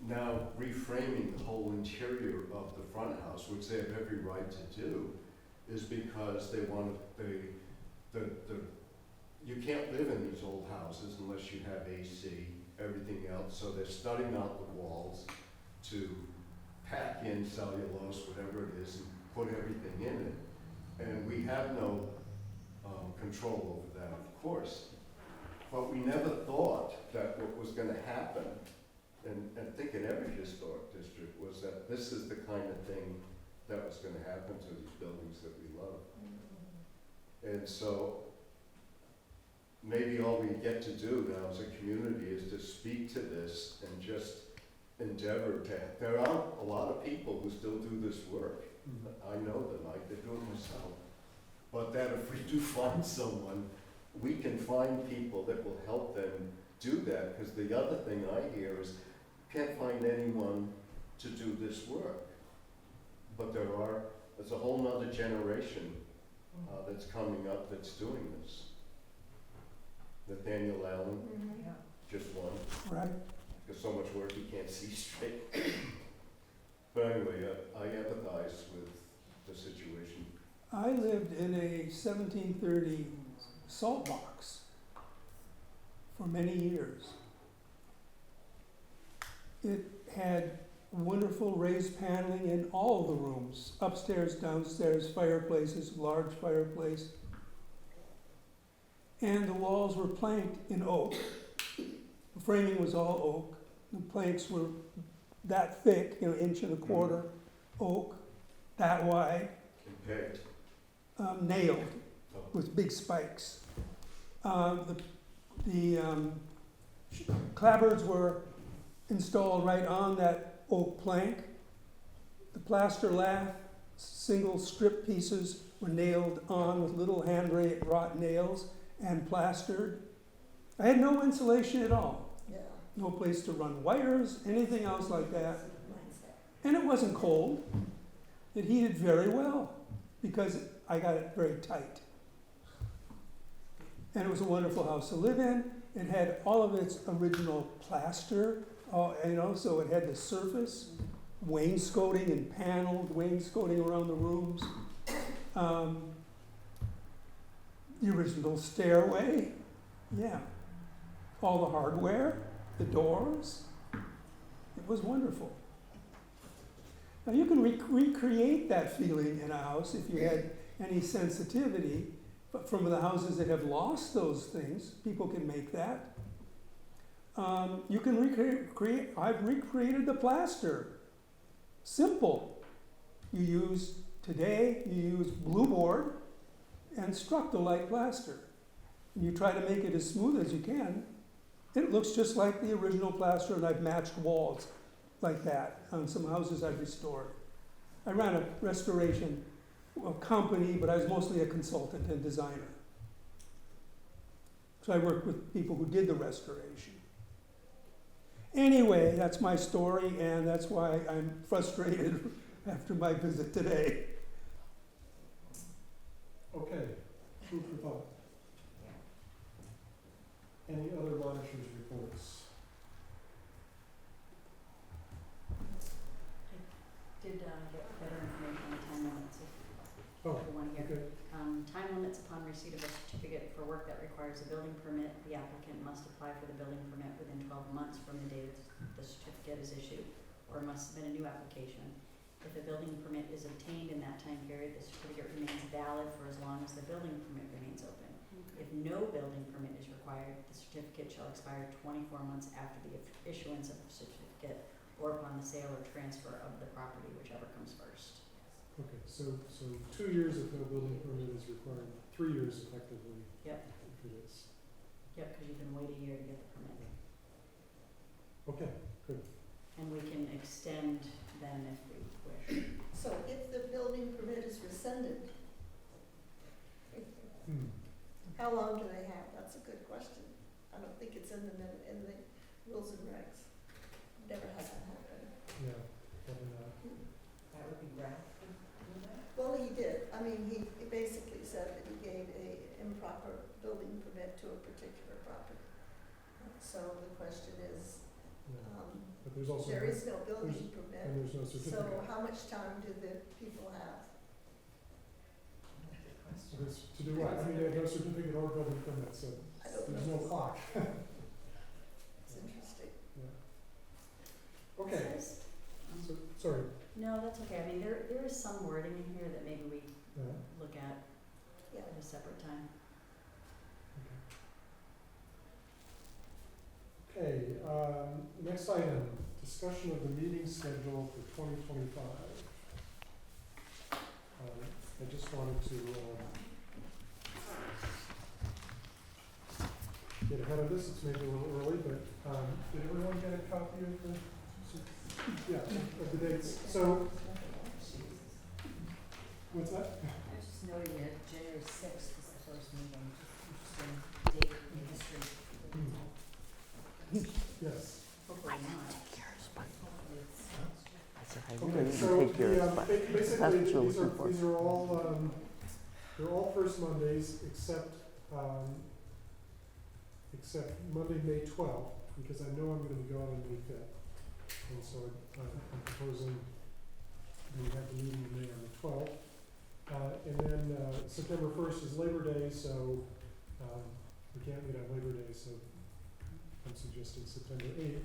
now reframing the whole interior of the front house, which they have every right to do, is because they want to, you can't live in these old houses unless you have AC, everything else, so they're studding out the walls to pack in cellulose, whatever it is, and put everything in it. And we have no control over that, of course. But we never thought that what was gonna happen, and I think in every historic district, was that this is the kind of thing that was gonna happen to these buildings that we love. And so, maybe all we get to do now as a community is to speak to this and just endeavor to, there are a lot of people who still do this work. I know them, I did do it myself. But that if we do find someone, we can find people that will help them do that, because the other thing I hear is, you can't find anyone to do this work. But there's a whole nother generation that's coming up that's doing this. Nathaniel Allen, Yeah. just one, Right. because so much work he can't see straight. But anyway, I empathize with the situation. I lived in a 1730 salt box for many years. It had wonderful raised paneling in all the rooms, upstairs, downstairs, fireplaces, large fireplace. And the walls were planked in oak. The framing was all oak. The planks were that thick, inch and a quarter, oak, that wide. And pegged. Nailed with big spikes. The clapboards were installed right on that oak plank. The plaster lath, single strip pieces were nailed on with little hand-wrought nails and plastered. I had no insulation at all. Yeah. No place to run wires, anything else like that. Mine's that. And it wasn't cold. It heated very well because I got it very tight. And it was a wonderful house to live in. It had all of its original plaster, so it had the surface, wainscoting and paneled wainscoting around the rooms. The original stairway, yeah. All the hardware, the doors. It was wonderful. Now you can recreate that feeling in a house if you had any sensitivity, but from the houses that have lost those things, people can make that. You can recreate, I've recreated the plaster. Simple. Today you use blue board and Structolite plaster. And you try to make it as smooth as you can. It looks just like the original plaster, and I've matched walls like that on some houses I've restored. I ran a restoration company, but I was mostly a consultant and designer. So I worked with people who did the restoration. Anyway, that's my story, and that's why I'm frustrated after my visit today. Okay, food for thought. Any other monitors reports? Did get better information on time limits, if Oh, everyone here. okay. Time limits upon receipt of a certificate for work that requires a building permit. The applicant must apply for the building permit within 12 months from the date the certificate is issued, or must submit a new application. If a building permit is obtained in that time period, the certificate remains valid for as long as the building permit remains open. If no building permit is required, the certificate shall expire 24 months after the issuance of the certificate or upon the sale or transfer of the property, whichever comes first. Okay, so 2 years if no building permit is required, 3 years effectively. Yep. If it is. Yep, because you can wait a year to get the permit. Okay, good. And we can extend then if we wish. So if the building permit is rescinded, how long do they have? That's a good question. I don't think it's in the rules and regs. Never had that happen. Yeah, probably not. That would be Ralph. Well, he did. I mean, he basically said that he gave a improper building permit to a particular property. So the question is, Yeah. But there's also, there is no building and permit. there's no certificate. So how much time do the people have? It's to do what? I mean, they have no certificate or building permit, so I don't there's know. no clock. It's interesting. Yeah. Okay, so, sorry. No, that's okay. I mean, there is some wording in here that maybe we Yeah. look at Yeah. at a separate time. Next item, discussion of the meeting schedule for 2025. I just wanted to get ahead of this. It's maybe a little early, but did everyone get a copy of the, yeah, of the dates? So, what's that? I was just noting that January sixth is the first meeting, just interesting date in history. Yes. Hopefully not. I Okay, really so didn't take yours, the, but basically, that's what you're these looking for. are all, they're all first Mondays except Monday, May 12th, because I know I'm gonna be gone on May 5th. And so I'm proposing we have the meeting in May on the 12th. And then September 1st is Labor Day, so we can't meet on Labor Day, so I'm suggesting September 8th.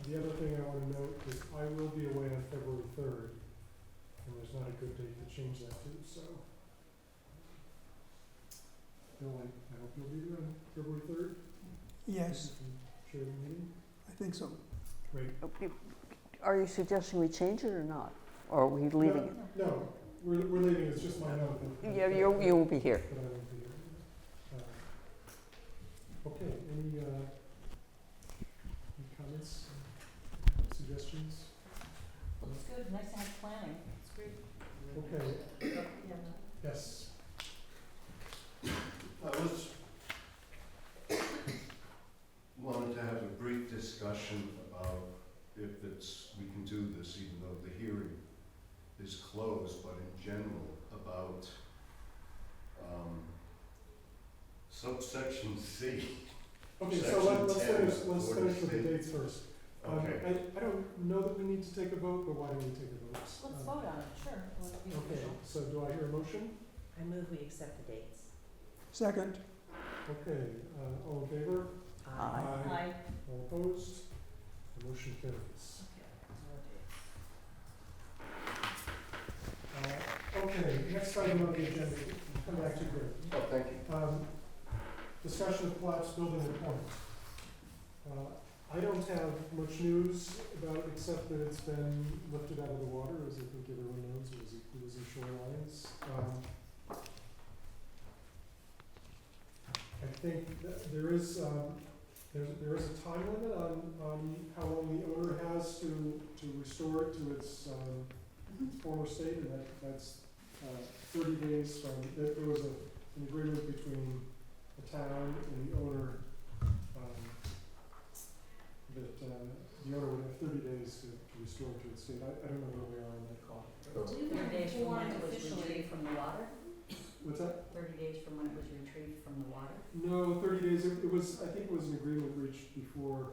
The other thing I want to note is I will be away on February 3rd, and there's not a good date to change that to, so. Bill, I hope you'll be there on February 3rd. Yes, Share the meeting. I think so. Great. Are you suggesting we change it or not? Or are we leaving it? No, we're leaving, it's just my note. that- Yeah, you won't be here. But I won't be here. Okay, any comments, suggestions? Looks good, nice to have planning, it's great. Okay, yes. I wanted to have a brief discussion about if we can do this, even though the hearing is closed, but in general, about subsection C. Okay, so Section let's 10, finish with the state. dates first. Okay. I don't know that we need to take a vote, but why don't we take a vote? Let's vote on it, sure. Okay, so do I hear a motion? I move we accept the dates. Second, Okay, all in favor? Aye. Aye. All opposed? The motion carries. Okay, next item on the agenda, come back to Greg. Oh, thank you. Discussion of collapsed building in Point. I don't have much news about it except that it's been lifted out of the water, as I think everyone knows, it was in Shorelines. I think that there is a time limit on how long the owner has to restore it to its former state, and that's 30 days from, there was an agreement between the town and the owner, that the owner would have 30 days to restore it to its state. I don't know where we are on that clock. 30 days from when it was retrieved from the water? What's that? 30 days from when it was retrieved from the water? No, 30 days, it was, I think it was an agreement reached before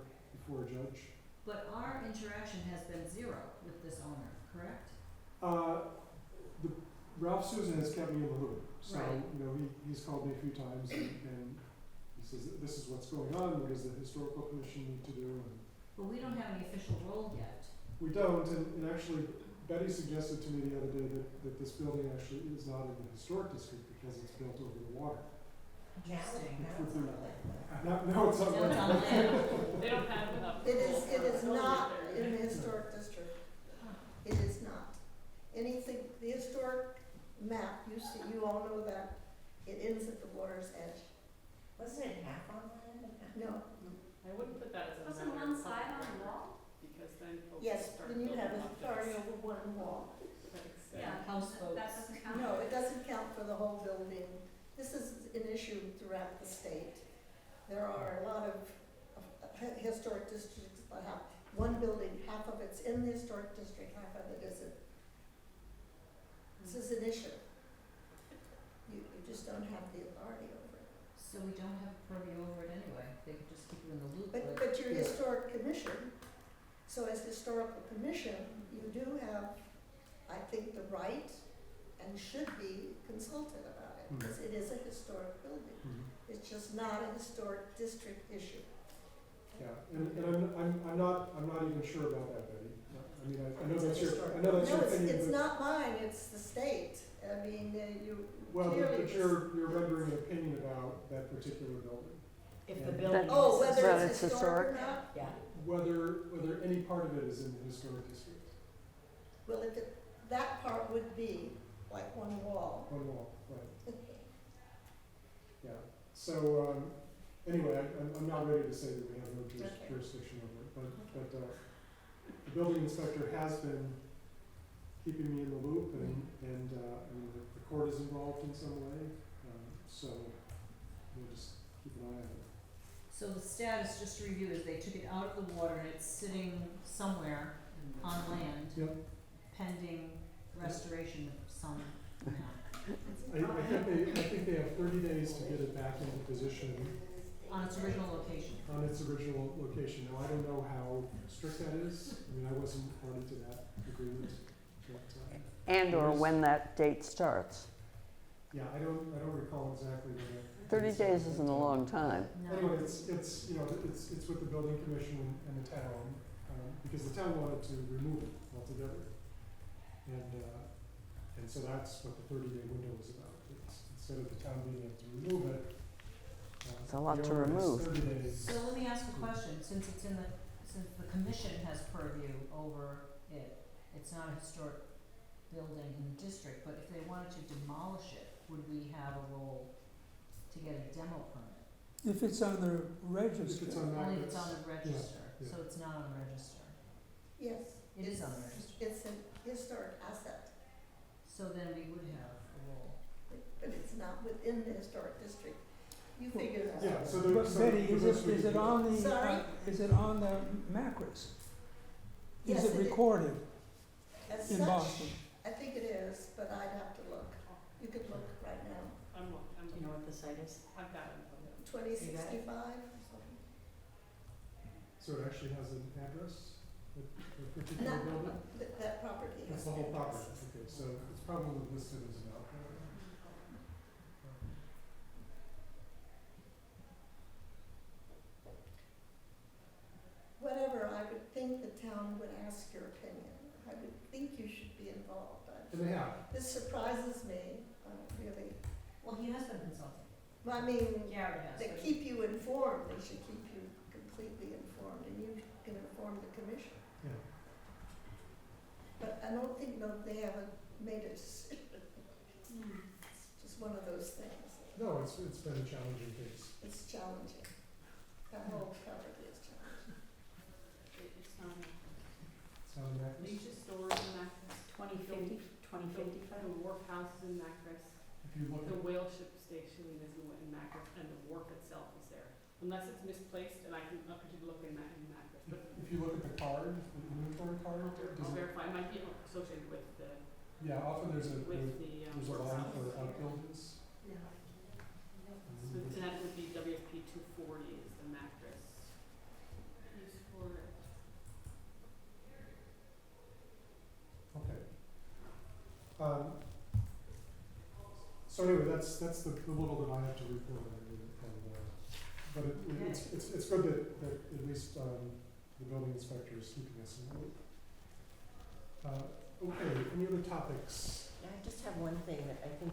a judge. But our interaction has been zero with this owner, correct? Ralph Souza has kept me in the loop, so, Right. you know, he's called me a few times and he says, this is what's going on, what does the historical commission need to do, and But we don't have any official role yet. we don't, and actually Betty suggested to me the other day that this building actually is not in the historic district because it's built over the water. Interesting. No, it's on No, it's on land. land. They don't have enough. It is not there. in the historic district. It is not. Anything, the historic map, you see, you all know that, it ends at the water's edge. Wasn't it half on land and half? No, I wouldn't put that as a Wasn't matter one of side on public the record, wall? because then folks yes, start then you have building authority objects over one wall. that extend. Yeah, Houseboats. that doesn't count. No, it doesn't count for the whole building. This is an issue throughout the state. There are a lot of historic districts that have one building, half of it's in the historic district, half of it isn't. This is an issue. You just don't have the authority over it. So we don't have purview over it anyway, they could just keep you in the loop But with. you're Yeah. historic commission, so as historical commission, you do have, I think, the right and should be consulted about it, because it is a historic building. It's just not a historic district issue. Yeah, and I'm not even sure about that, Betty. I mean, I know that's your, I know that's No, your opinion, it's but, not mine, it's the state. I mean, you well, clearly. but you're rendering an opinion about that particular building. If the Yeah. building is. Oh, whether Well, it's it's historic or historic. not? Yeah, whether any part of it is in the historic district. Well, if it, that part would be like one wall. One wall, right. Yeah, so, anyway, I'm not ready to say that we have no Okay. jurisdiction over it, but, the building inspector has been keeping me in the loop, and, I mean, the court is involved in some way, so we'll just keep an eye on it. So the status, just to review, is they took it out of the water and it's sitting somewhere on land Yep. pending restoration of some amount I think they have 30 days to get it back into position on its original location. on its original location. Now, I don't know how strict that is, I mean, I wasn't party to that agreement, but, And/or when that date starts. yeah, I don't recall exactly when it. 30 days isn't a long time. No. Anyway, it's, you know, it's with the building commission and the town, because the town wanted to remove it altogether. And so that's what the 30-day window was about. It's, instead of the town being able to remove it, It's a lot the to owner has remove. 30 days. So let me ask a question, since the commission has purview over it, it's not a historic building in the district, but if they wanted to demolish it, would we have a role to get a demo permit? If it's on the If register. it's on Only if Macbeth's, it's on the register, yeah. so it's not on the register. Yes. It is on the register, It's a historic asset, so then we would have a role. but it's not within the historic district. You figure that out. yeah, so But the, Betty, the is best we it could do- on the, Sorry? is it on the Macris? Yes, Is it recorded As in such, Boston? I think it is, but I'd have to look. You could look right now. I'm, Do you know what the site is? I've got it. 2065? So it actually has an address, the particular Not, building? that property That's has the whole an property, address. okay, so it's probably listed as an outlet. Whatever, I would think the town would ask your opinion. I would think you should be involved. And they have, This surprises me, really. Well, he has been consulting. Well, I mean, Gary has. they but- keep you informed, they should keep you completely informed, and you can inform the commission. yeah. But I don't think, no, they haven't made a decision. It's just one of those things. No, it's been a challenging case. It's challenging. That whole property is challenging. It's not, It's not an actress. Leisha stores in Macris, 2050, 2055? the workhouse is in Macris, If you look the at, whale ship station is in Macris, and the wharf itself is there. Unless it's misplaced, and I can look in Macris, but if you look at the card, the inventory card, I'll does it, verify, it might be associated with the, yeah, often there's a with the line for workhouse. outbuildings. So that would be WSP 240 is the Macris. Use for it. Okay. So anyway, that's the little that I have to report on, but it's good that at least, the building inspector is keeping us in the loop. Okay, any other topics? I just have one thing that I think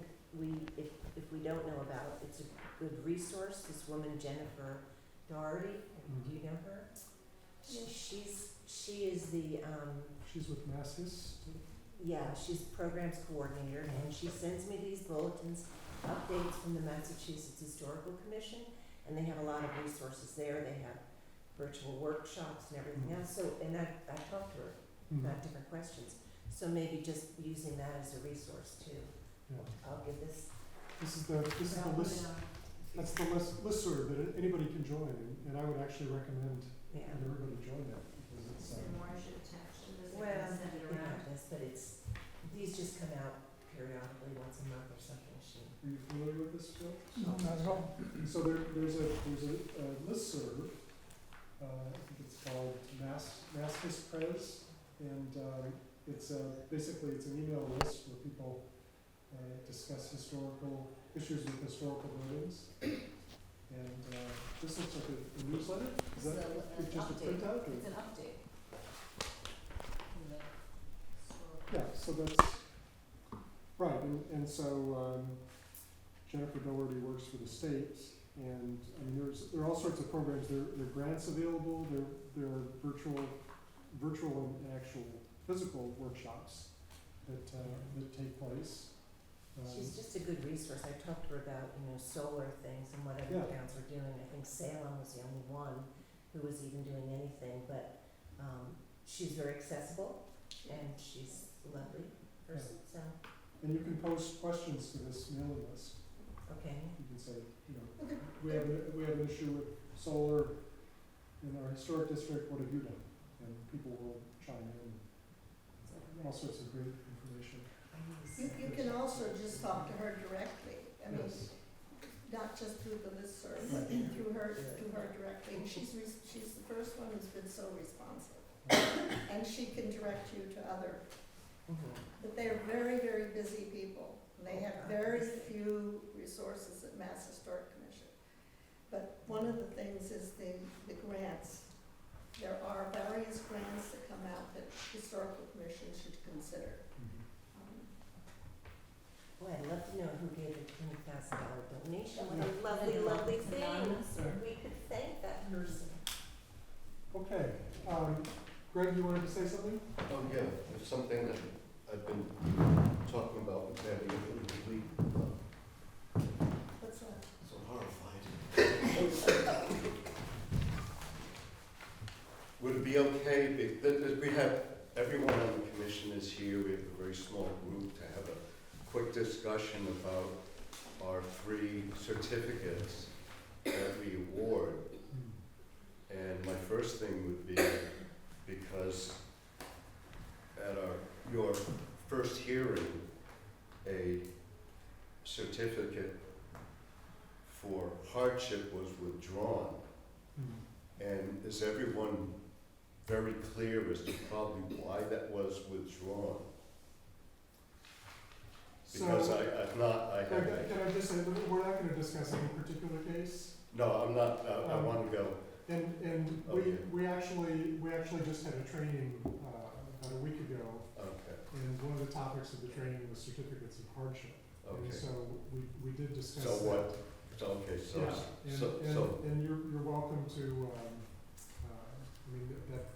if we don't know about, it's a good resource, this woman Jennifer Doherty, do you know her? She is the, She's with MassHis, yeah, she's programs coordinator, and she sends me these bulletins, updates from the Massachusetts Historical Commission, and they have a lot of resources there, they have virtual workshops and everything else, so, and I talked to her about different questions, so maybe just using that as a resource too. Yeah. I'll give this, This is the list, that's the listserv that anybody can join, and I would actually recommend yeah. that everybody join that, because it's, Is there more I should attach to this? I Well, can send it you around. have this, but these just come out periodically, once a month or something, are you familiar with this, Bill? No, not at all. So there's a listserv, I think it's called MassHis Pres, and it's basically it's an email list where people discuss historical issues with historical buildings. And this looks like a newsletter. Is that It's just a update. printout? Or? It's an update. From the historical- Yeah, so that's right, and so Jennifer Doherty works for the state, And, I mean, there are all sorts of programs, there are grants available, there are virtual and actual physical workshops that take place. She's just a good resource. I talked to her about, solar things and what other Yeah. towns were doing. I think Salem was the only one who was even doing anything, but, she's very accessible and she's a lovely person, so, And you can post questions to this mailing list. okay. You can say, we have an issue with solar in our historic district, what have you done? And people will chime in, all sorts of great information. You can also just talk to her directly. I mean, Yes. not just through the listserv, but through her directly. And she's the first one who's been so responsive. And she can direct you to other, but they're very, very busy people. And they have very few resources at Mass Historic Commission. But one of the things is the grants. There are various grants that come out that Historical Commission should consider. Boy, I'd love to know who gave the $20,000 donation. What Yeah. a lovely, lovely thing. Anonymous or- We could thank that person. Okay, Greg, you wanted to say something? Oh, yeah, it's something that I've been talking about with Debbie over the week. What's that? So horrified. Would it be okay, we have, everyone on the commission is here, we have a very small group, to have a quick discussion about our 3 certificates that we award. And my first thing would be, because at your first hearing, a certificate for hardship was withdrawn. And is everyone very clear as to probably why that was withdrawn? Because So, I've not, I Greg, haven't. can I just say, we're not gonna discuss any particular case. No, I'm not, I want to go. And Okay. we actually just had a training, about a week ago, Okay, and one of the topics of the training was certificates of hardship. And okay. so we did discuss So that. what, so, okay, so, Yeah, so, and you're welcome to, I mean,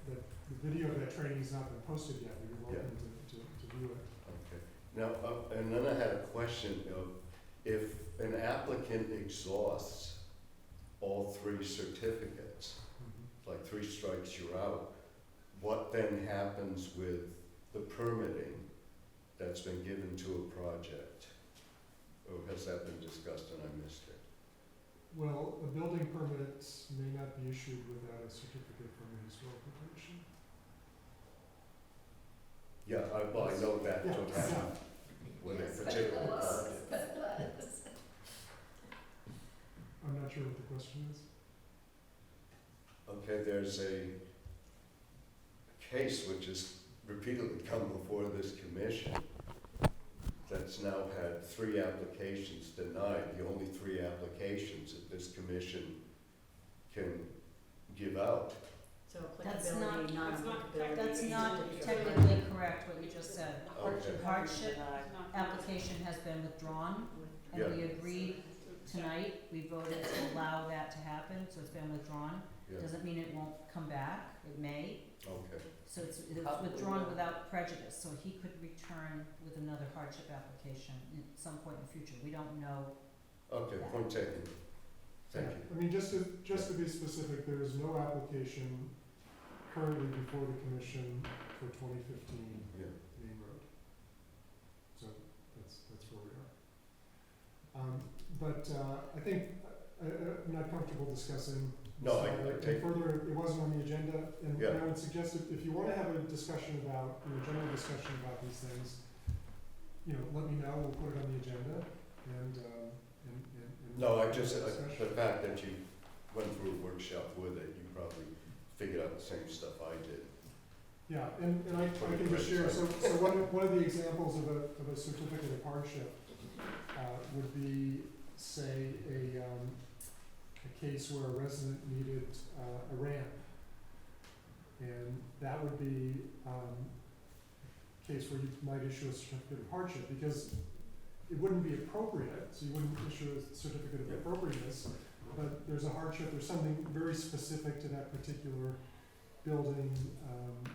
the video of that training has not been posted yet, but you're welcome to view it. okay. Now, and then I had a question of, if an applicant exhausts all 3 certificates, like 3 strikes, you're out, what then happens with the permitting that's been given to a project? Or has that been discussed and I missed it? Well, a building permit may not be issued without a certificate from the historical commission. Yeah, I know that Yeah, to happen with a particular project. I'm not sure what the question is. Okay, there's a case which has repeatedly come before this commission that's now had 3 applications denied, the only 3 applications that this commission can give out. So That's applicability, not- non-applicability. That's is not different. technically correct what you just said. Okay. Hardship It's not- application has been withdrawn, Yeah. and we agreed tonight, we voted to allow that to happen, so it's been withdrawn. Yeah, Doesn't mean it won't come back, it may, okay, so it's withdrawn without prejudice, so he could return with another hardship application at some point in the future, we don't know. okay, point taken. Thank Yeah, you. I mean, just to be specific, there is no application currently before the commission for 2015 Yeah, Main Road. So that's where we are. But I think, I'm not comfortable discussing No, I this take- further, it wasn't on the agenda, and Yeah. I would suggest if you wanna have a discussion about, general discussion about these things, let me know, we'll put it on the agenda, and. no, I just, have a the discussion. fact that you went through a workshop with it, you probably figured out the same stuff I did. Yeah, and I can just share, so one of the examples of a certificate of hardship, would be, say, a case where a resident needed, a ramp. And that would be, a case where you might issue a certificate of hardship, because it wouldn't be appropriate, so you wouldn't issue a certificate of Yeah. appropriateness but there's a hardship, there's something very specific to that particular building,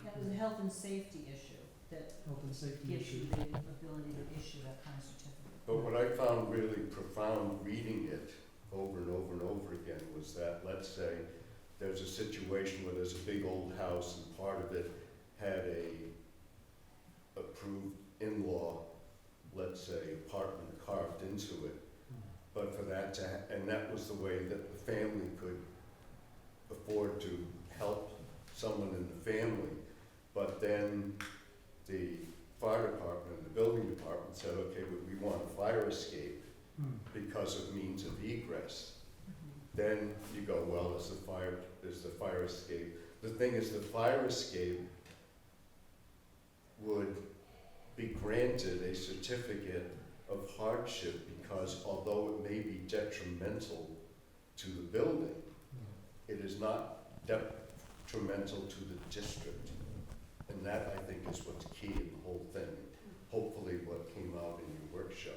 That was a health and safety issue that health and safety gives issue. you the ability to issue that kind of certificate. But what I found really profound reading it over and over and over again was that, let's say, there's a situation where there's a big old house and part of it had a approved in-law, let's say, apartment carved into it. But for that to, and that was the way that the family could afford to help someone in the family. But then the fire department and the building department said, okay, but we want a fire escape because of means of egress. Then you go, well, is the fire escape. The thing is, the fire escape would be granted a certificate of hardship because although it may be detrimental to the building, it is not detrimental to the district. And that, I think, is what's key in the whole thing. Hopefully what came out in your workshop.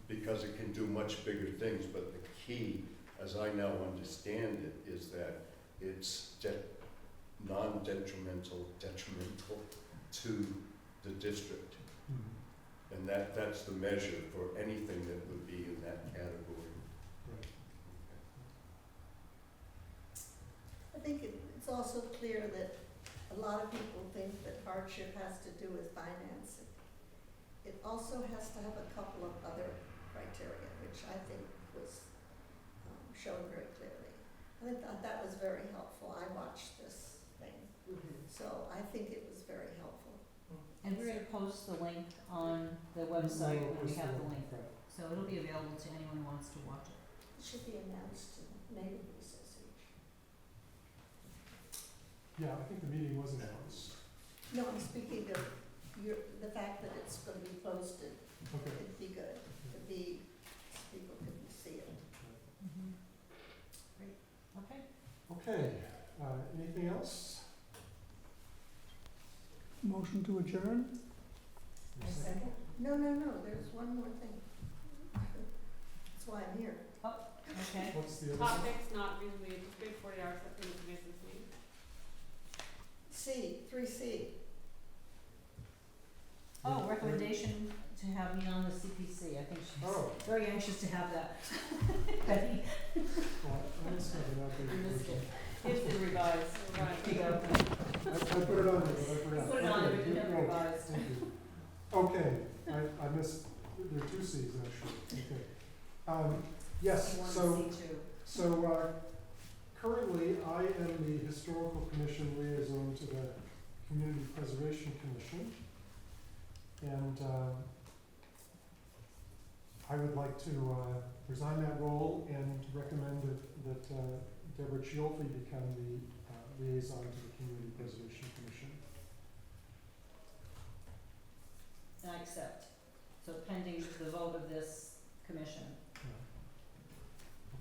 Because it can do much bigger things, but the key, as I now understand it, is that it's non-detrimental, detrimental to the district. And that's the measure for anything that would be in that category. I think it's also clear that a lot of people think that hardship has to do with financing. It also has to have a couple of other criteria, which I think was shown very clearly. I thought that was very helpful. I watched this thing, so I think it was very helpful. And we're gonna post the link on the website We'll when we post have the the link, link. right. So it'll be available to anyone who wants to watch it. It should be announced to the neighborhood association. Yeah, I think the meeting was announced. No, I'm speaking of the fact that it's going to be posted. Okay. It'd be good. It'd be, people can see it. Great, okay. Okay, anything else? Motion to adjourn? A second? No, there's one more thing. That's why I'm here. Okay. What's the other? Topics not reasonably anticipated 40 hours after the business meeting. C, 3C. Oh, recommendation to have me on the CPC. I think she's Oh, very anxious to have that. Betty, well, I must have an outdated you missed version. it. Here's the revised. Here you go. I put it on there, but I forgot. Put it on there, Okay, but you good never point. revised. Thank you. Okay, I missed, there are two Cs actually, okay. Yes, You want so, to see too. so, currently I am the Historical Commission liaison to the Community Preservation Commission. And, I would like to, resign that role and recommend that Deborah Chiolfi become the, liaison to the Community Preservation Commission. And I accept. So pending the vote of this commission.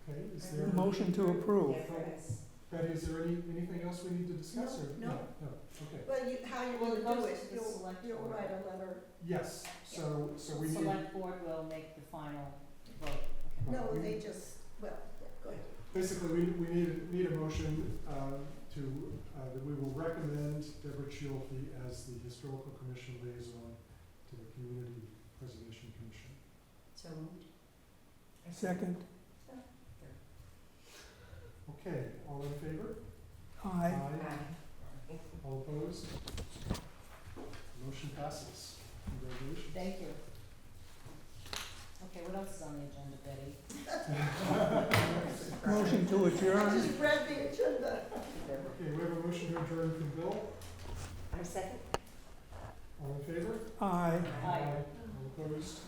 Okay, is there? Motion to approve. Betty, is there anything else we need to discuss or? No. No, okay. Well, how you're Well, it going to do goes it, to the select you'll board. write a letter. Yes, so we need, Select board will make the final vote. Okay. No, we- they just, well, yeah, go ahead. basically, we need a motion, that we will recommend Deborah Chiolfi as the Historical Commission liaison to the Community Preservation Commission. So moved. Second? Okay, all in favor? Aye. All opposed? Motion passes. Congratulations. Thank you. Okay, what else is on the agenda, Betty? Motion to I adjourn? just read the agenda. Okay, we have a motion to adjourn from Bill. I second. All in favor? Aye. Aye. All opposed?